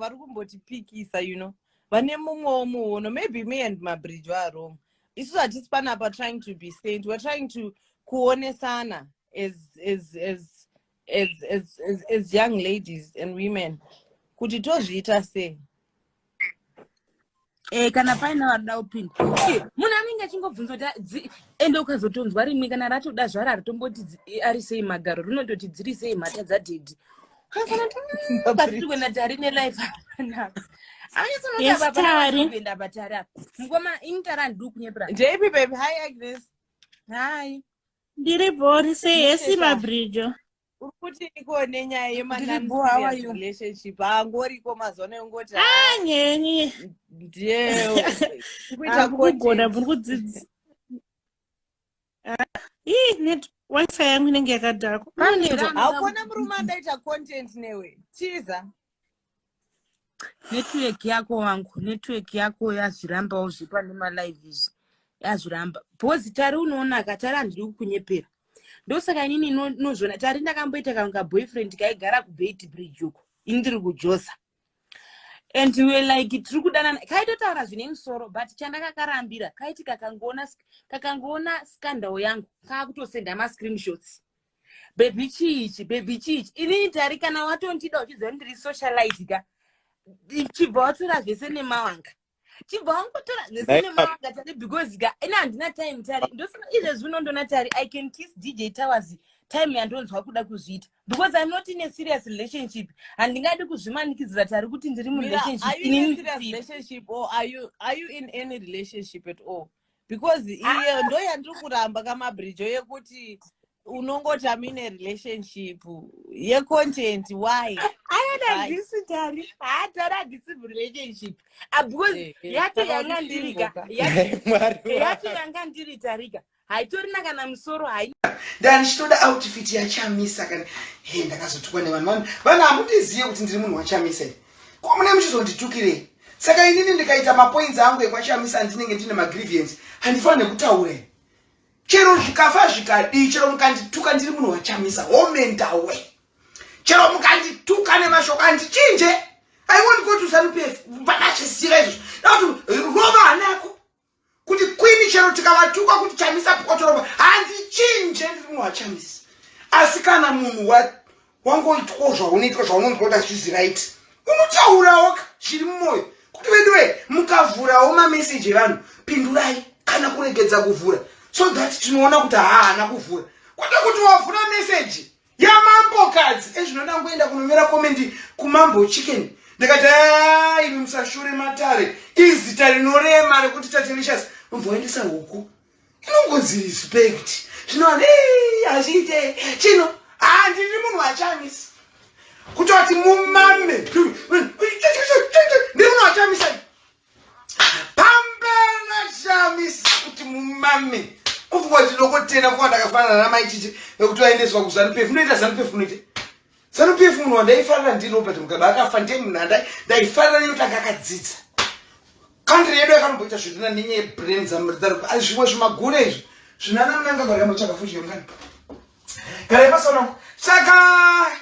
You know, no, maybe me and my bridge are wrong. It's not just about trying to be saint. We're trying to kuonesana as young ladies and women. Could you just say? Kana paina wada upinda munhu anenge achingobvunza kuti ende ukazotonzwa rimwe kana ratoda zvaro ritomboti ari sei magaro rinototi dziri sei mhata dzadhedhi basi kuenda tari nelife anyatsonotabapaenda batari apa mukoma initara ndiri kunyepera JP baby. Hi Agnes. Hi. Ndiri bori sei esi mabridge Urikuti iko nenyaya yemanani relationship angoriko mazone ungoti nyenye ndiye kuita kugona burikudzidza net wifi yangu inenge yakadhako hakuna murume andaita content newe chiza network yako wangu network yako yazvirambawo zvipa nemalive izvi yazviramba bhozi tari unoona akatari handiri kukunyepera ndosaka inini nozvona tari ndakamboita kanga boyfriend kaigara kubait bridge uko indiri kujosa and we were like tiri kudanana kaitotaura zvine musoro but chandakakarambira kaiti kakangoona scandal yangu kakutosenda ma-screenshots baby chichi inini tari kana watondida uchiziva ndiri socialite ka chibva watora zvese nemawanga chibva wangotora zvese nemawanga tari because ka ina handina time tari ndosaka izvezvi unondona tari I can kiss DJ Tawaz time yandonzwa kuda kuzviita because I'm not in a serious relationship handingadi kuzvimanikidzira tari kuti ndiri mu relationship. Are you in a serious relationship or are you in any relationship at all? Because iye ndo yandiri kuramba kamabridge yekuti unongoti I'm in a relationship ye content why ayana ndisi tari hatara ndisi relationship because yato yanga ndirika yato yanga ndiri tarika haitorina kana musoro hai ndanichitoda outfit yachamisa kana ndakazotukwa nevanhu hamundizive kuti ndiri munhu wachamisa ko mune muchizonditukirei saka inini ndikaita mapoints angu ekwachamisa ndinenge ndine magrievance handifanire kutaura chero zvikafa zvikadii chero mukandituka ndiri munhu wachamisa homendawe chero mukandituka nemashoko andichinje I won't go to ZANU-PF vanachisiva izvo ndakuti rova hanako kuti kwini chero tikavatuka kuti chamisa potoroba handichinje ndiri munhu wachamisa asi kana munhu wangoitwa zvaunoitwa zvaunonzwa kuti zvizi right unotaurawo zviri mumwoyo kuti veduwe mukavhurawo mameseji evanhu pindurai kana kuregedza kuvhura so that tinoona kuti haana kuvhura kwete kuti wavhura meseji yamambokadzi ezvinodangoenda kunomera komendi kumambo chicken ndikati imi musashure matare izita rinorema rekuti Tatelious mumboendesa huku inongonzi respect zvinova hazviite chino handiri munhu wachamisa kutoti mumame ndiri munhu wachamisa pambena chamisa kuti mumame ufunga ndinokotenda kuva ndakafanana namaichichi ekuti vaendeswa kuZANU-PF unoita ZANU-PF unoita ZANU-PF munhu wandaifarira ndiri Robert Mugabe akafa ndiye munhu ndaifarira nekuti anga akadzidza country yedu yakanomboita zvirina nenyaya yebrain zvimwe zvimagure izvi zvinana munangagarikambotsvaga fuchi yongani garai pasona saka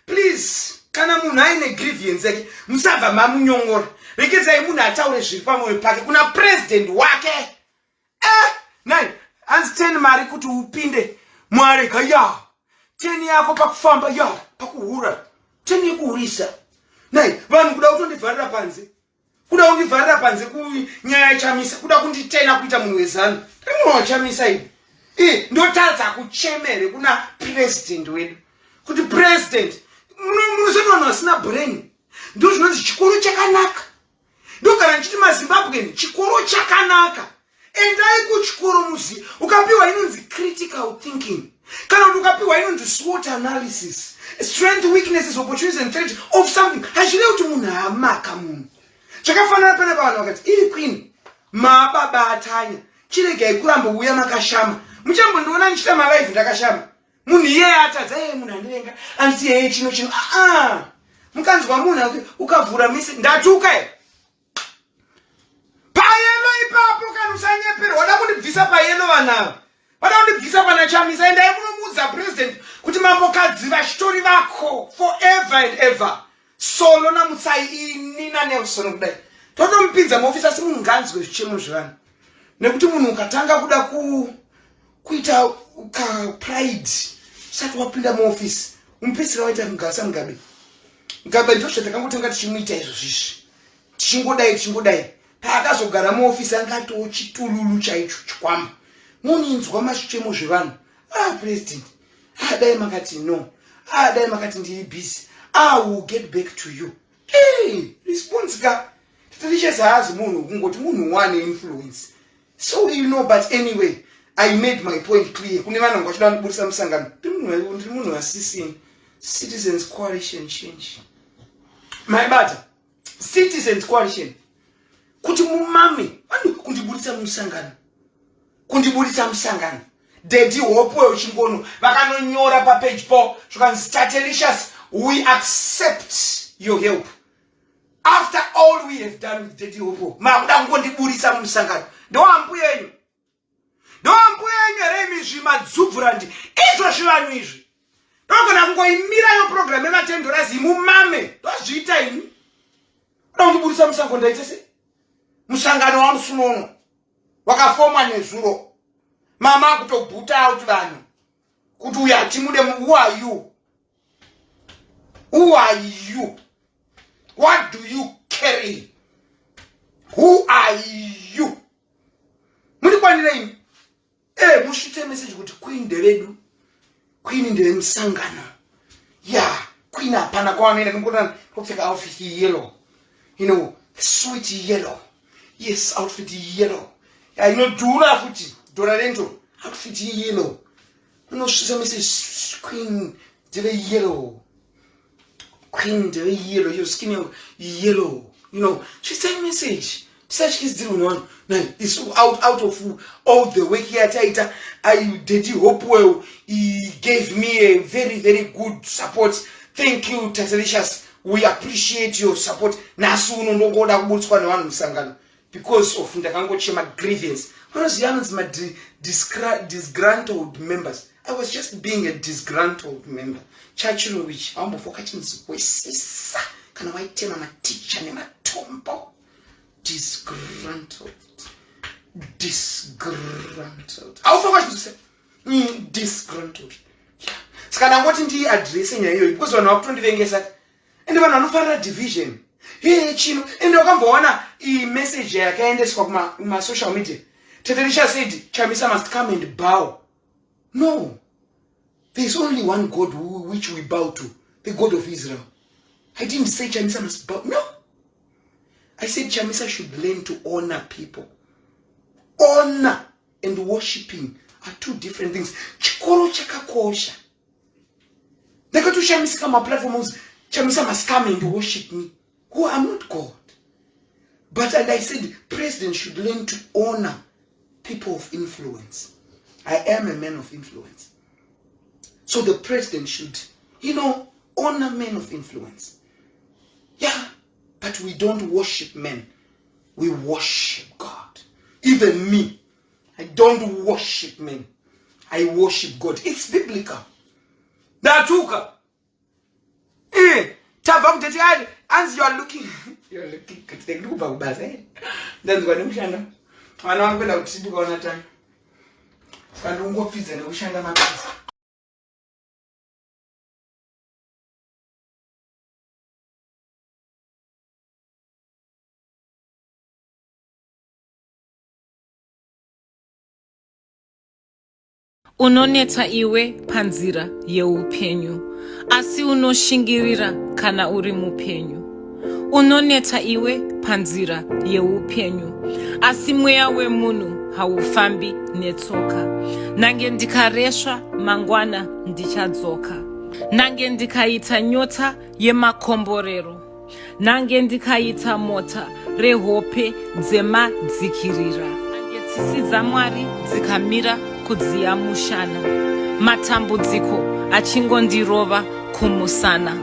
please kana munhu aine grievance yake musabva mamunyongora rekedzai munhu ataure zviri pamwoyo pake kuna president wake nai hanzi 10 mari kuti upinde mwareka ya 10 yako pakufamba ya pakuhura 10 yekuhurisa nai vanhu kuda kutondivharira panze kuda kundivharira panze kunyaya yachamisa kuda kunditena kuita munhu wezanu ndiri munhu wachamisa ivi ndotadza kuchemere kuna president wedu kuti president munosati vanhu vasina brain ndo zvinonzi chikoro chakanaka ndogara nchiti maZimbabwean chikoro chakanaka endai kuchikoro muzi ukapiwa inonzi critical thinking Kana ukapiwa inonzi SWOT analysis, strength, weaknesses, opportunities and threats of something. Hashile kuti munhu amaka munhu. Chakafanana pana vanhu vakati iri queen mababa atanya chiregai kuramba uya makashama. Muchambondiona ndichita malive ndakashama. Munhu iye atadza munhu andirenga anti chino mukanzwa munhu ukavhura mise ndatuka payelo ipapo kana usanyepera wada kundibvisa payelo vanava vada kundibvisa pana Chamisa endai munomuudza president kuti mambokadziva chitori vako forever and ever solo namutsai ini naNelson kudai totomupinza muofisi asi munhu nganzwe zvichemo zvevanhu nekuti munhu ukatanga kuda kuita pride usati wapinda muofisi umupedzisira waita mugasa mugabe ndosva takangotenga tichimuita izvo zvisvi tichingodai paakazogara muofisi angatiwo chitululu chaicho chikwama muninzwa mazvichemo zvevanhu president dai makati no dai makati ndiri busy will get back to you response ka Tatelious haazi munhu kungoti munhu one influence so you know. But anyway, I made my point clear. Kune vanhu ngachida kuburisa musangano ndiri munhu wasisini Citizens Coalition change my bata Citizens Coalition kuti mumame vanhu kundiburisa musangano Daddy Hope wechingono vakanonyora page po zvikanzi Tatelious, we accept your help after all we have done with Daddy Hope. Makuda kungondiburisa musangano ndoambuyenyu remi zvimadzubvurandi izvo zvivanhu izvi ndogona kungoimira yo program yematendora zimumame ndozviita ini uda kundiburisa musangano ndaite sei musangano wamusunono wakafomwa nezuro mama akutobhuta out vanhu kuti uya timude who are you what do you carry who are you muri kwanira ini mushite message kuti queen nderedu queen ndere musangano queen hapana kwanoenda ndikona kupfeka outfit yellow sweet yellow yes outfit yellow inodhura futi dhora rento outfit yellow unosvisa message queen ndere yellow your skin yellow she sent message such is the one is out of all the work here taita I Daddy Hope well he gave me a very very good support. Thank you Tatelious, we appreciate your support. Nasu unongoda kubutswa nevanhu musangano because of ndakangochema grievance my disgruntled members. I was just being a disgruntled member. Chachino which ambofoka chinzwesisa kana waitema maticha nematombo. Disgruntled. Awufoka chinzwese disgruntled. Saka ndangoti ndi address nyaya iyoyo because vanhu vakutondivengesa ende vanhu vanofarira division chino ende wakamboona message yakaendeswa kuma social media. Tatelious said Chamisa must come and bow. No, there is only one God which we bow to, the God of Israel. I didn't say Chamisa must bow. No, I said Chamisa should learn to honor people. Honor and worshiping are two different things. Chikoro chakakosha. Nekatu Chamisa kama platforms, Chamisa must come and worship me. Who I'm not God. And I said president should learn to honor people of influence. I am a man of influence. So the president should, honor men of influence. But we don't worship men. We worship God. Even me, I don't worship men. I worship God. It's biblical. Natuka. As you are looking good. That's what I'm saying. I know I'm going to see you on a time. I don't go pizza and we shall have pizza. Unoneta iwe panzira yeupenyu, asi unoshingirira kana uri mupenyu. Unoneta iwe panzira yeupenyu, asi mweya wemunhu haufambi netsoka. Nange ndikareswa mangwana ndichadzoka. Nange ndikaita nyota yemakomborero. Nange ndikaita mota rehope dzemadzikirira. Nange tsitsi dzaMwari dzikamira kudziya mushana. Matambudziko achingondirova kumusana.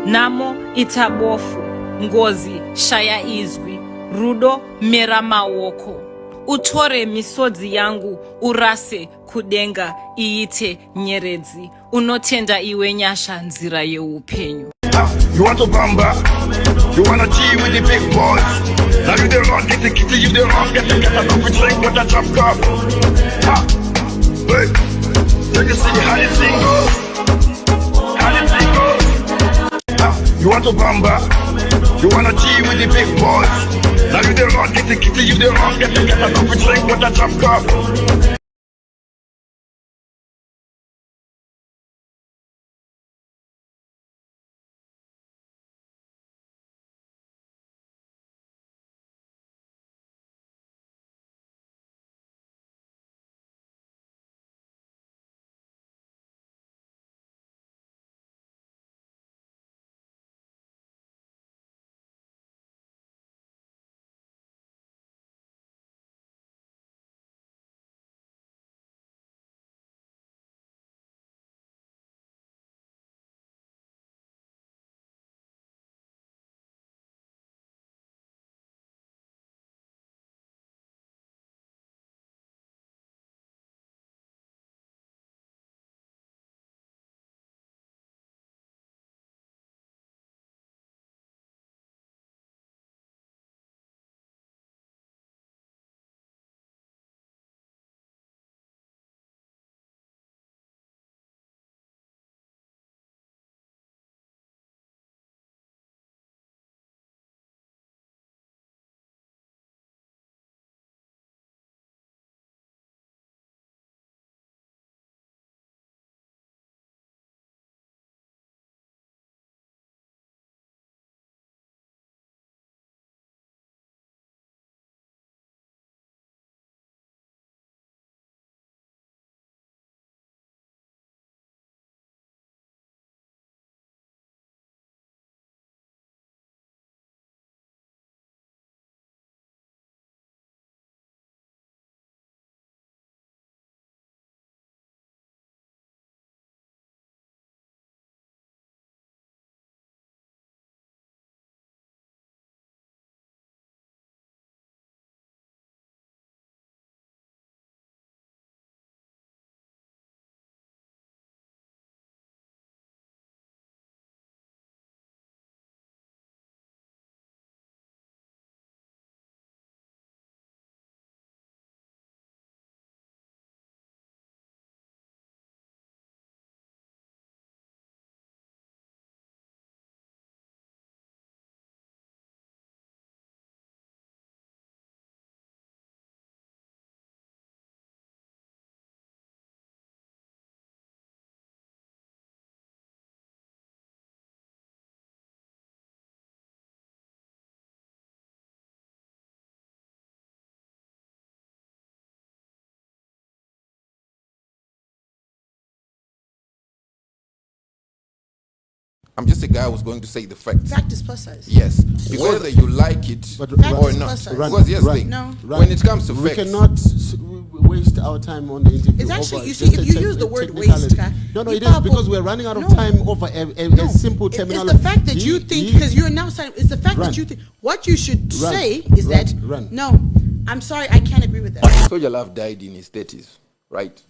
Namo itabofu, ngozi shaya izwi, rudo mera maoko. Utore misodzi yangu urase kudenga iite nyeredzi. Unotenda iwe nyasha nzira yeupenyu. You want to bamba? You wanna G with the big boys? Now you the wrong, get the kitty, you the wrong, get a coffee drink with a drop cup. Ha! Hey! Let me see how this thing goes. How this thing goes. Ha! You want to bamba? You wanna G with the big boys? Now you the wrong, get the kitty, you the wrong, get a coffee drink with a drop cup. I'm just a guy who's going to say the facts. Fact is precise. Yes. Whether you like it or not. Because here's the thing. When it comes to facts. We cannot waste our time on the interview. It's actually, you see, if you use the word waste, no, it is because we're running out of time over a simple terminology. It's the fact that you think, because you're now saying, it's the fact that you think, what you should say is that, no, I'm sorry, I can't agree with that. Soldier Love died in his 30s, right?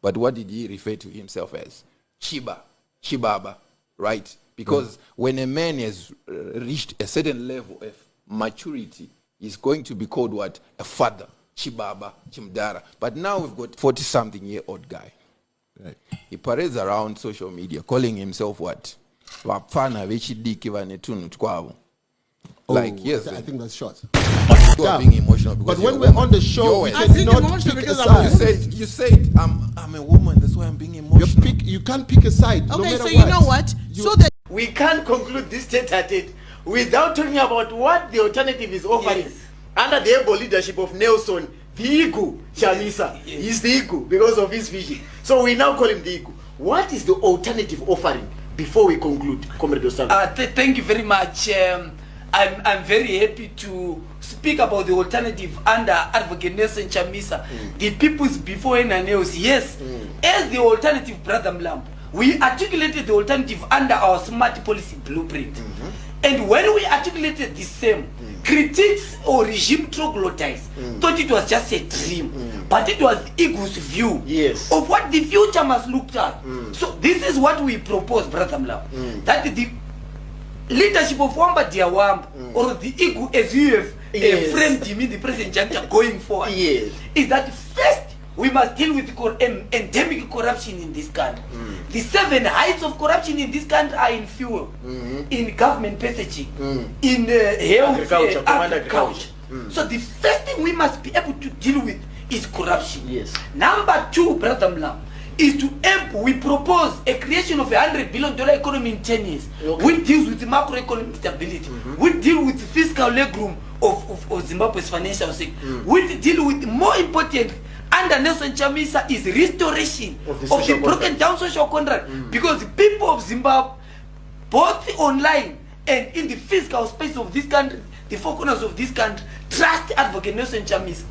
But what did he refer to himself as? Chibaba, right? Because when a man has reached a certain level of maturity, he's going to be called what? A father. Chibaba, Chimdara. But now we've got 40-something-year-old guy. Right. He parades around social media, calling himself what? Like, yes. I think that's short. You are being emotional. But when we're on the show, we cannot pick a side. You said, I'm a woman, that's why I'm being emotional. You can't pick a side, no matter so you know what? So that we can't conclude this tete-a-tete without talking about what the alternative is offering under the able leadership of Nelson, The Igu, Chamisa. He's the Igu because of his vision. So we now call him the Igu. What is the alternative offering before we conclude, Comrade Osalo? Thank you very much. I'm very happy to speak about the alternative under Advocate Nelson Chamisa. The people's before anyone else. Yes, as the alternative, Brother Mlambo, we articulated the alternative under our smart policy blueprint. And when we articulated the same, critics or regime troglodytes thought it was just a dream, but it was Igu's view of what the future must look like. So this is what we propose, Brother Mlambo, that the leadership of Wamba Diawamba or the Igu as you have framed him in the present juncture going forward is that first we must deal with endemic corruption in this country. The 7 heights of corruption in this country are in fuel, in government packaging, in health, agriculture. So the first thing we must be able to deal with is corruption. Number 2, Brother Mlambo, is to we propose a creation of $100 billion economy in 10 years, which deals with macroeconomic stability, which deal with fiscal legroom of Zimbabwe's financial sector, which deal with, more important, under Nelson Chamisa, is restoration of the broken down social contract, because the people of Zimbabwe, both online and in the fiscal space of this country, the 4 corners of this country, trust Advocate Nelson Chamisa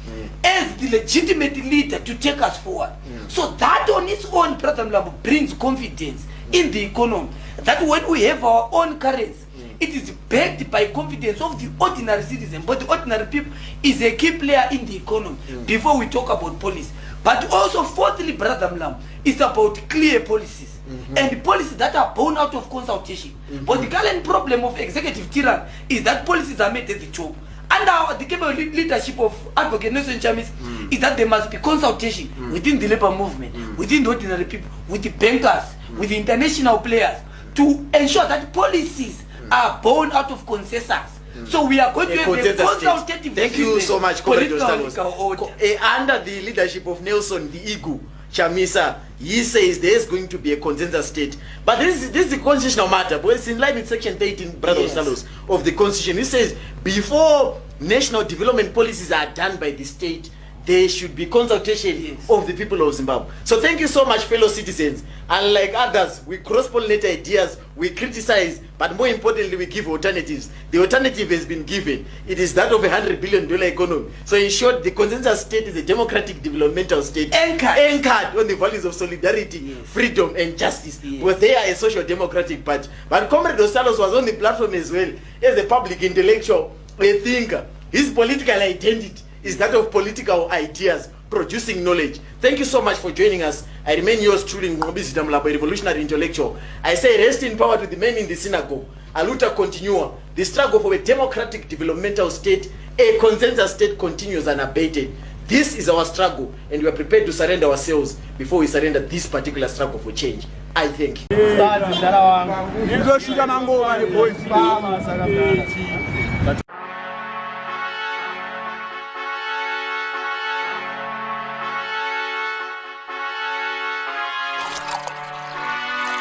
as the legitimate leader to take us forward. So that on its own, Brother Mlambo, brings confidence in the economy, that when we have our own currency, it is backed by confidence of the ordinary citizen, but the ordinary people is a key player in the economy before we talk about policy. But also, fourthly, Brother Mlambo, it's about clear policies and policies that are born out of consultation. But the current problem of executive tyranny is that policies are made at the top. Under the capable leadership of Advocate Nelson Chamisa is that there must be consultation within the labor movement, within the ordinary people, with the bankers, with the international players, to ensure that policies are born out of consensus. So we are going to have a consultative. Thank you so much, Comrade Osalo. Under the leadership of Nelson, the Igu, Chamisa, he says there is going to be a consensus state. But this is a constitutional matter, but it's in line with Section 13, Brother Osalos, of the Constitution. He says before national development policies are done by the state, there should be consultation of the people of Zimbabwe. So thank you so much, fellow citizens. Unlike others, we cross-pollinate ideas, we criticize, but more importantly, we give alternatives. The alternative has been given. It is that of $100 billion economy. So in short, the consensus state is a democratic developmental state anchored on the values of solidarity, freedom, and justice. But they are a social democratic party. But Comrade Osalos was on the platform as well as a public intellectual, a thinker. His political identity is that of political ideas, producing knowledge. Thank you so much for joining us. I remain yours truly, Ngombizi Damlabo, revolutionary intellectual. I say rest in power to the men in the synagogue. Aluta continua. The struggle for a democratic developmental state, a consensus state, continues unabated. This is our struggle, and we are prepared to surrender ourselves before we surrender this particular struggle for change. I thank you.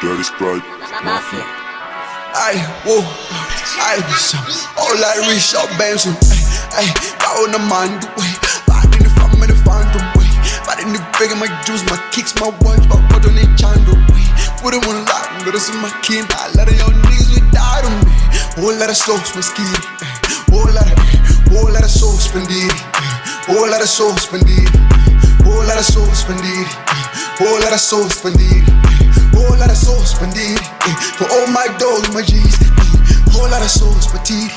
Dirty Sprite, Mafia. Aye, whoa, aye, all I reach out, Benson. Aye, down the man, the way. Bad in the family, the phantom way. Bad in the bag of my juice, my kicks, my watch, but put on a channel way. Put them on lock, but this is my kin. I let your niggas without them. Whole lot of sauce, my skin. Whole lot of sauce, spendid. Whole lot of sauce, spendid. Whole lot of sauce, spendid. Whole lot of sauce, spendid. Whole lot of sauce, bandit, for all my dogs, my G's. Whole lot of sauce, petite,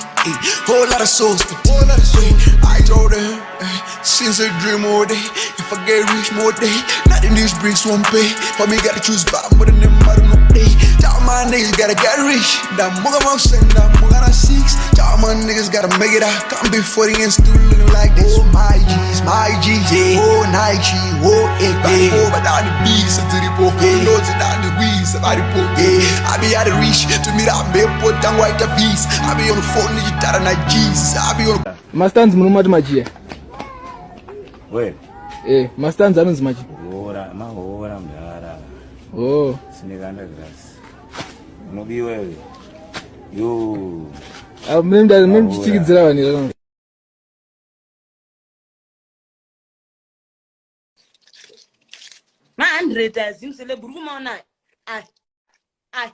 whole lot of sauce, petite. I told her, since I dream all day, if I get rich more day, nothing these bricks won't pay. For me, gotta choose back more than them, I don't know day. Tell my niggas gotta get rich, that mugga mouth send, that mugga na 6. Tell my niggas gotta make it out, can't be 40 and still looking like this. Oh my G's, yeah. Oh Nike, oh Eke, oh but down the beats, to the poor, loads down the weeds, about the poor, yeah. I be at the reach, to me that me put down white beats. I be on the phone, you got a G's, I be on. Mastanz mnuma magia. Wewe. Mastanz anonzi magia. Ora, mahora mdara. Oh. Siniganda grass. Unobi wewe. Yo. Mimi ndichikidzira vanhu. moderators imselebhu uri kumaona ai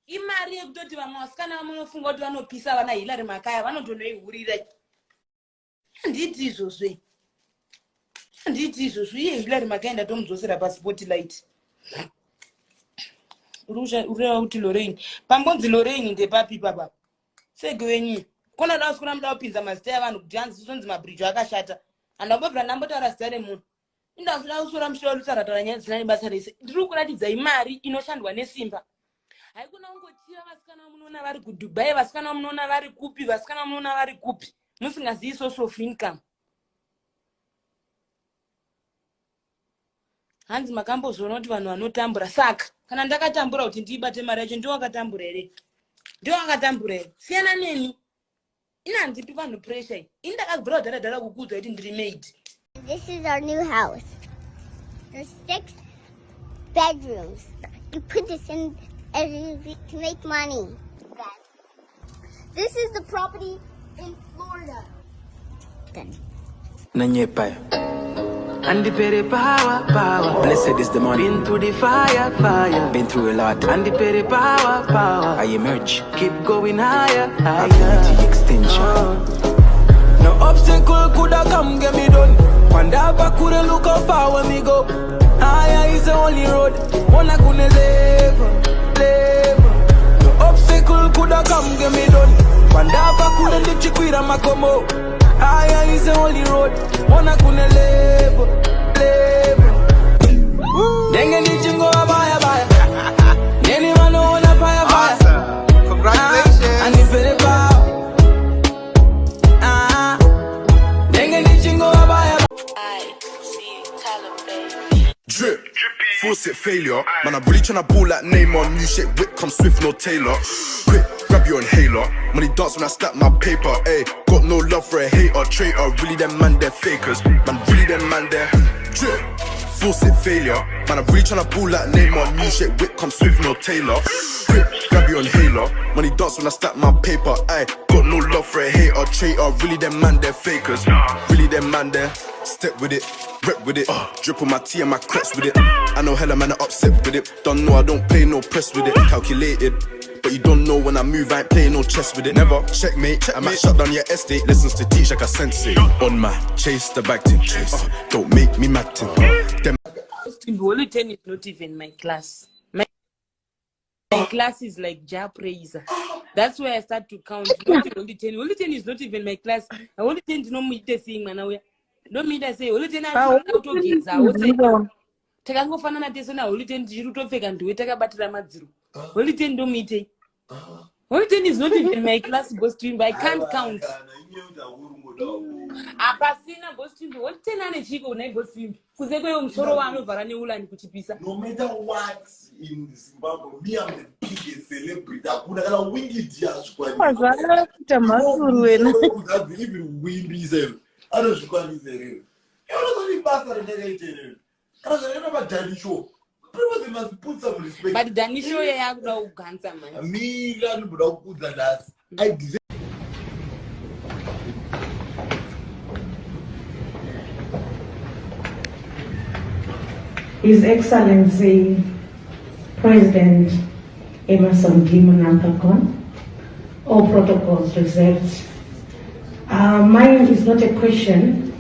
imari yekutoti vamwe vasikana vamunofunga kuti vanopisa vana Hillary makaya vanotonoihurira. Handiti izvozvo iye Hillary makaya ndatomudzosera paspotlight. Ureva kuti Lorraine pambonzi Lorraine ndepapi papa sege wenyi kona da usikuna muda kupinza mazita evanhu kuti hanzi zonzi mabridge akashata andambobvira ndambotaura zita remunhu indafuda kusora musoro lusarataura nyaya dzisina nebasa rese ndiri kuratidzai mari inoshandwa nesimba. Haikuna kungochiva vasikana vamunoona vari kuDubai, vasikana vamunoona vari kupi, vasikana vamunoona vari kupi musingazivi source of income. Hanzi makambozviona kuti vanhu vanotambura saka kana ndakatambura kuti ndiibate mari yacho ndiwo akatambura here? Ndiwo akatambura here? Siyana neni. Ina handipi vanhu pressure. Ini ndakabvira kudhara kukuudza kuti ndiri maid. This is our new house. There's 6 bedrooms. You put this in to make money. This is the property in Florida. Nanyepa. And the pere power. Blessed is the money. Been through the fire. Been through a lot. And the pere power. I emerge. Keep going higher. Ability extension. No obstacle coulda come get me done. Pandava coulda look how far when me go. Higher is the only road. One I couldn't live. No obstacle coulda come get me done. Pandava coulda live chiquira makomo. Higher is the only road. One I couldn't live. Dengue ni chingo abaya. Neni mano ona paya. Congratulations. And if it Drip, force it failure. Man, I'm really tryna ball like Neymar. New shit, whip, come swift, no Taylor. Quick, grab your inhaler. Money dance when I stack my paper. Ayy, got no love for a hater, traitor. Really, them man, they're fakers. Man, really, them man, they're drip. Force it failure. Man, I'm really tryna ball like Neymar. New shit, whip, come swift, no Taylor. Quick, grab your inhaler. Money dance when I stack my paper. Ayy, got no love for a hater, traitor. Really, them man, they're fakers. Really, them man, they're step with it. Rep with it, drip on my tea and my crepes with it. I know hella man are upset with it. Don't know I don't play no press with it. Calculated, but you don't know when I move I ain't playing no chess with it. Never checkmate, I might shut down your estate. Listens to teach like a sensei. On my chase the bag to chase. Don't make me mad to them. Holy 10 is not even my class. My class is like Jah Praiser. That's where I start to count. Not Holy 10. Holy 10 is not even my class. Holy 10 is no me saying man. Don't mean to say Holy 10 takangofanana tese na Holy 10 tiri kutopfeka ndiwe takabatira madziro. Holy 10 don't meet. Holy 10 is not even my class boss team, but I can't count. Apasina boss team. Holy 10 ane chiko unai boss team. Kuzeko yo msoro wanovhara neulani kuchipisa. No matter what in Zimbabwe, me I'm the biggest celebrity. Hakuna kana wingi dia squad. Mazala kutamazuru wena. Even wingi zero. Anozvikwanisa here. Unozoni basa rendakaita here. Kana zvakaita madhani show. People must put some respect. But Dani show yakuda kuganza man. Mira anoda kukudza nhasi. I deserve. His Excellency President Emerson Gimanakakon, all protocols reserved. Mine is not a question.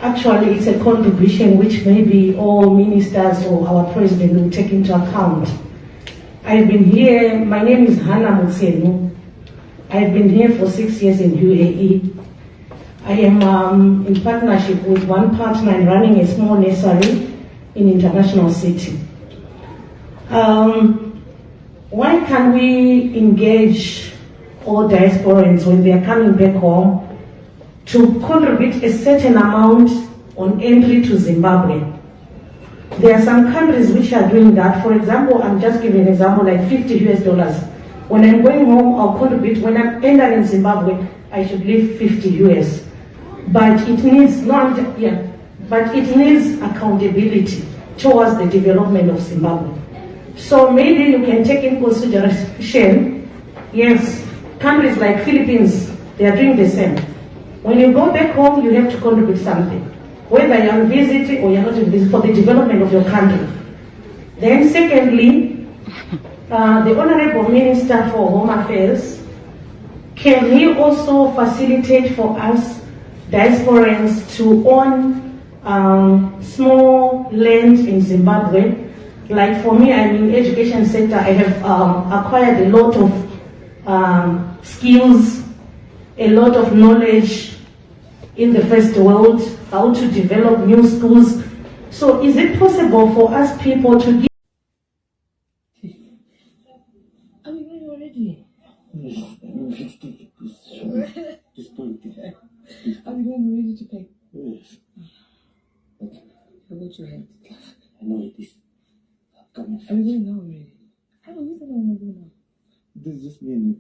Actually, it's a contribution which maybe all ministers or our president will take into account. I've been here, my name is Hannah Mutsenu. I've been here for 6 years in UAE. I am in partnership with one partner in running a small nursery in International City. Why can we engage all diasporans when they are coming back home to contribute a certain amount on entry to Zimbabwe? There are some countries which are doing that. For example, I'm just giving an example like $50 US. When I'm going home, I'll contribute. When I'm entering Zimbabwe, I should leave $50 US. But it needs accountability towards the development of Zimbabwe. So maybe you can take in consideration, yes, countries like Philippines, they are doing the same. When you go back home, you have to contribute something. whether you're on visit or you're not on visit, for the development of your country. Then secondly, the Honorable Minister for Home Affairs, can he also facilitate for us diasporans to own small land in Zimbabwe? Like for me, I'm in education sector. I have acquired a lot of skills, a lot of knowledge in the first world, how to develop new schools. So is it possible for us people to give? Are we going already? Are we going already to pay? Yes. Okay. I'll go to your head. I know it is. Are we going now already? I don't even know when we're going now. This is just me and you.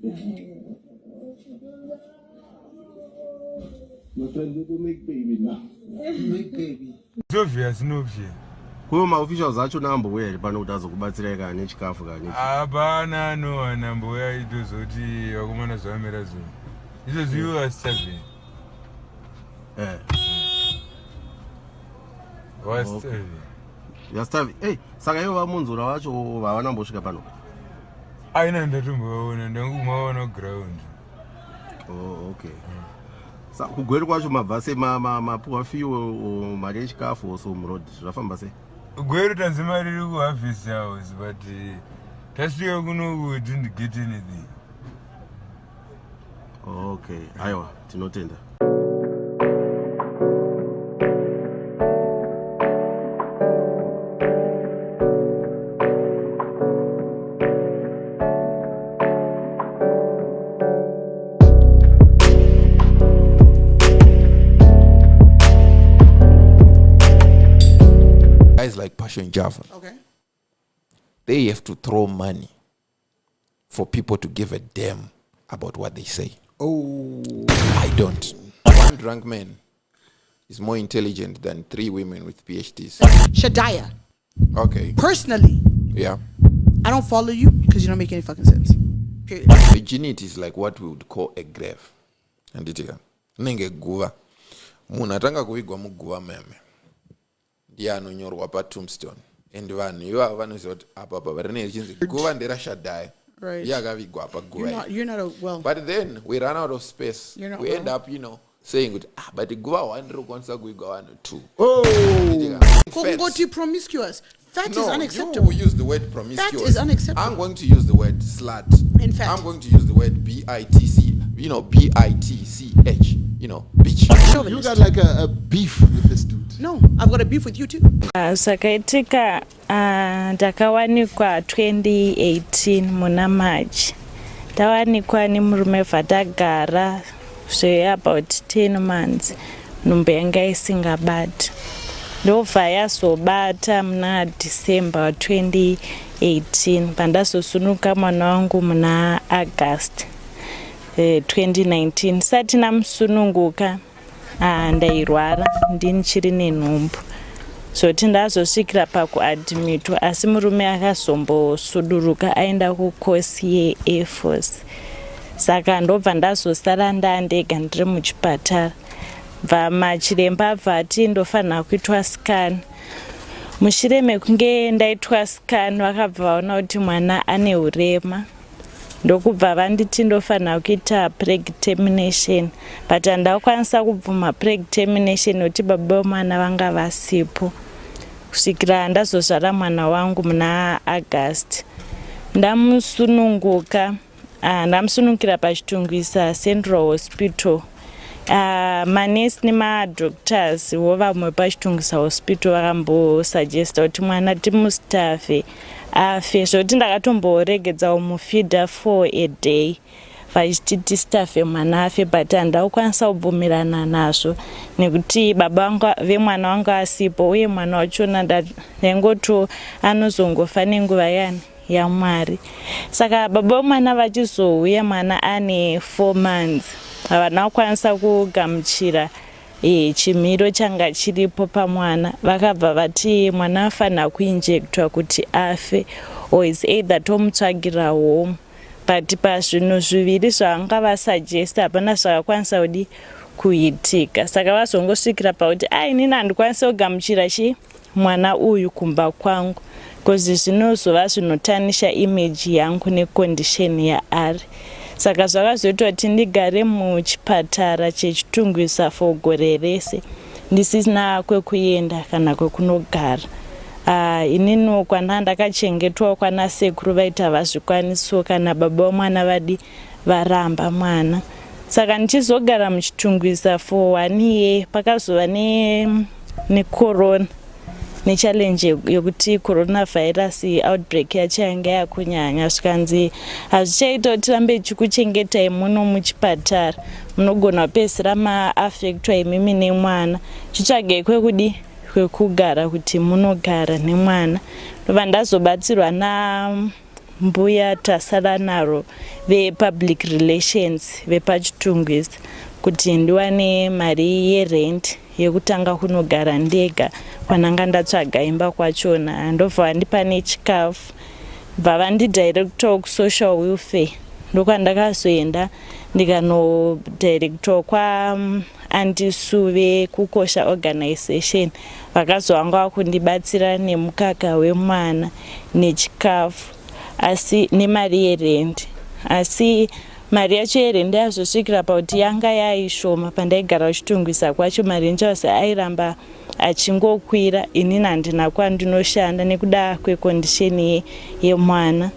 My friend, we will make baby now. Make baby. It's obvious, no fear. Kuyo maofficials acho namboya pano kuti azokubatsirai kane chikafu kane. Hapana no namboya itozoti wakumana zvamera zvo. Izvozvi iwe wasitavheni. Wasitavheni. Yastavi. Hey, saka ivo vamunzura vacho vavanambosvika pano. Aina ndatomboona ndangumaona ground. Oh, okay. Saka kugweru kwacho mabva sei mapuwa fiwo mari yechikafu so murod zvafamba sei? Gweru tanzima riri kuharvest house, but tasvika kuno didn't get anything. Okay, aiwa, tinotenda. Like Passion in Java. Okay. They have to throw money for people to give a damn about what they say. Oh. I don't. One drunk man is more intelligent than 3 women with PhDs. Shadiah. Okay. Personally. Yeah. I don't follow you because you don't make any fucking sense. Period. Virginity is like what we would call a grave. And it is. Nenge guva. Munatanga kuigwa muguva meme. Yanonyorwa pa tombstone and vanhu iva vanoziva kuti apa rine richinzi guva nderashadhai yakavigwa pa guva. You're not a well. But then we run out of space. We end up, saying kuti but guva 1 rokwanisa kuigwa 1 or 2. Oh. Kongoti promiscuous. That is unacceptable. You use the word promiscuous. That is unacceptable. I'm going to use the word slut. In fact, I'm going to use the word bitch. Bitch. You got like a beef with this dude. No, I've got a beef with you too. Sakaitika ndakawanikwa 2018 muna March. Tawanikwa ni murume vhatagara about 10 months. Nhumbu yanga isingabati. Ndobva yazobata muna December 2018. Pandazosunuka mwana wangu muna August 2019. Sati namusununguka ndairwara ndinchiri nenhumbu. So tindazosvikira pakuadmitwa asi murume akazombosuduruka aenda kukosi yeAir Force. Saka ndobva ndazosara ndandega ndiri muchipatara. Vamachiremba vati ndofanira kuitwa scan. Mushure mekunge ndaitwa scan vakabva vaona kuti mwana ane urema. Ndokubva vanditi ndofanira kuita predetermination, but handakwanisa kubvuma predetermination nokuti baba vomwana vanga vasipo. Kusvikira ndazozvara mwana wangu muna August. Ndamusununguka, ndamusunungukira pachitungwisa Central Hospital. Manesi nemadoctors vomwe pachitungwisa hospital vakambosuggesta kuti mwana timustafe afe. Zvoti ndakatomboregedza umufeeder for a day vachititi stafe mwana afe, but handakwanisa kubvumirana nazvo nekuti baba vemwana wangu asipo uye mwana wachona ndaingoto anozongofa nenguva yaMwari. Saka baba vemwana vachizouya mwana ane 4 months havana kukwanisa kugamuchira chimiro changa chiripo pamwana. Vakabva vati mwana afanira kuinjectwa kuti afe or is either tomutsvagira home, but pazvinhu zviviri zvavanga vasuggesta hapana zvakakwanisa kuitika. Saka vazongosvikira pauti inini handikwanisi kugamuchira mwana uyu kumba kwangu, because zvinozova zvinotanisha image yangu necondition yaari. Saka zvakazoita kuti ndigare muchipatara chechitungwisa for gore rese ndisina kwekuenda kana kwekunogara. Inini kwana ndakachengetwa kwana sekuru vaita vazvikwaniso kana baba vamwana vadi varamba mwana. Saka ndichizogara muchitungwisa for 1 year pakazova necorona nechallenge yokuti coronavirus outbreak yacho yanga yakunyanya zvikanzi hazvichaita kuti tirambe tichikuchengetai muno muchipatara, munogona kupedzisira maaffectwa imimi nemwana, chitsvagei kwekugara kuti munogara nemwana. Ndobva ndazobatsirwa nambuya tasara naro vepublic relations vepachitungwisa kuti ndiwane mari yerent yekutanga kunogara ndega kwananga ndatsvaga imba kwachona. Ndobva vandipa nechikafu, bva vandidirector kusocial welfare, ndokwandakazoenda ndikanodirector kwaandisuve kukosha organization, vakazovanga kundibatsira nemukaka wemwana nechikafu asi nemari yerent. Asi mari yacho yerent yazosvikira pauti yanga yaishoma pandaigara kuchitungwisa kwacho, mari njazi airamba achingokwira, inini handina kwandinoshanda nekuda kwekondisheni yemwana.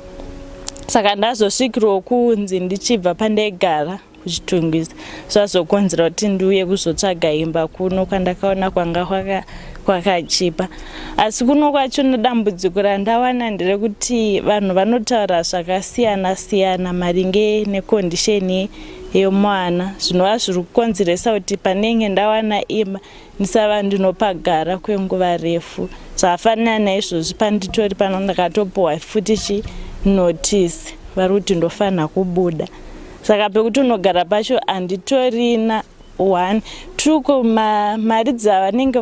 Saka ndazosvikirawo kunzi ndichibva pandaigara kuchitungwisa zvazokonzera kuti ndiuye kuzotsvaga imba kuno kwandakaona kwanga kwakachipa. Asi kuno kwacho dambudziko randawana nderekuti vanhu vanotaura zvakasiyana siyana maringe nekondisheni yemwana, zvinova zviri kukonzeresa kuti panenge ndawana imba ndisava ndinopagara kwenguva refu. Zvafanana naizvozvi panditori pano ndakatopiwa futi notice vari kuti ndofanira kubuda. Saka pekuti unogara pacho handitorina 1 tuko mari dzavanenge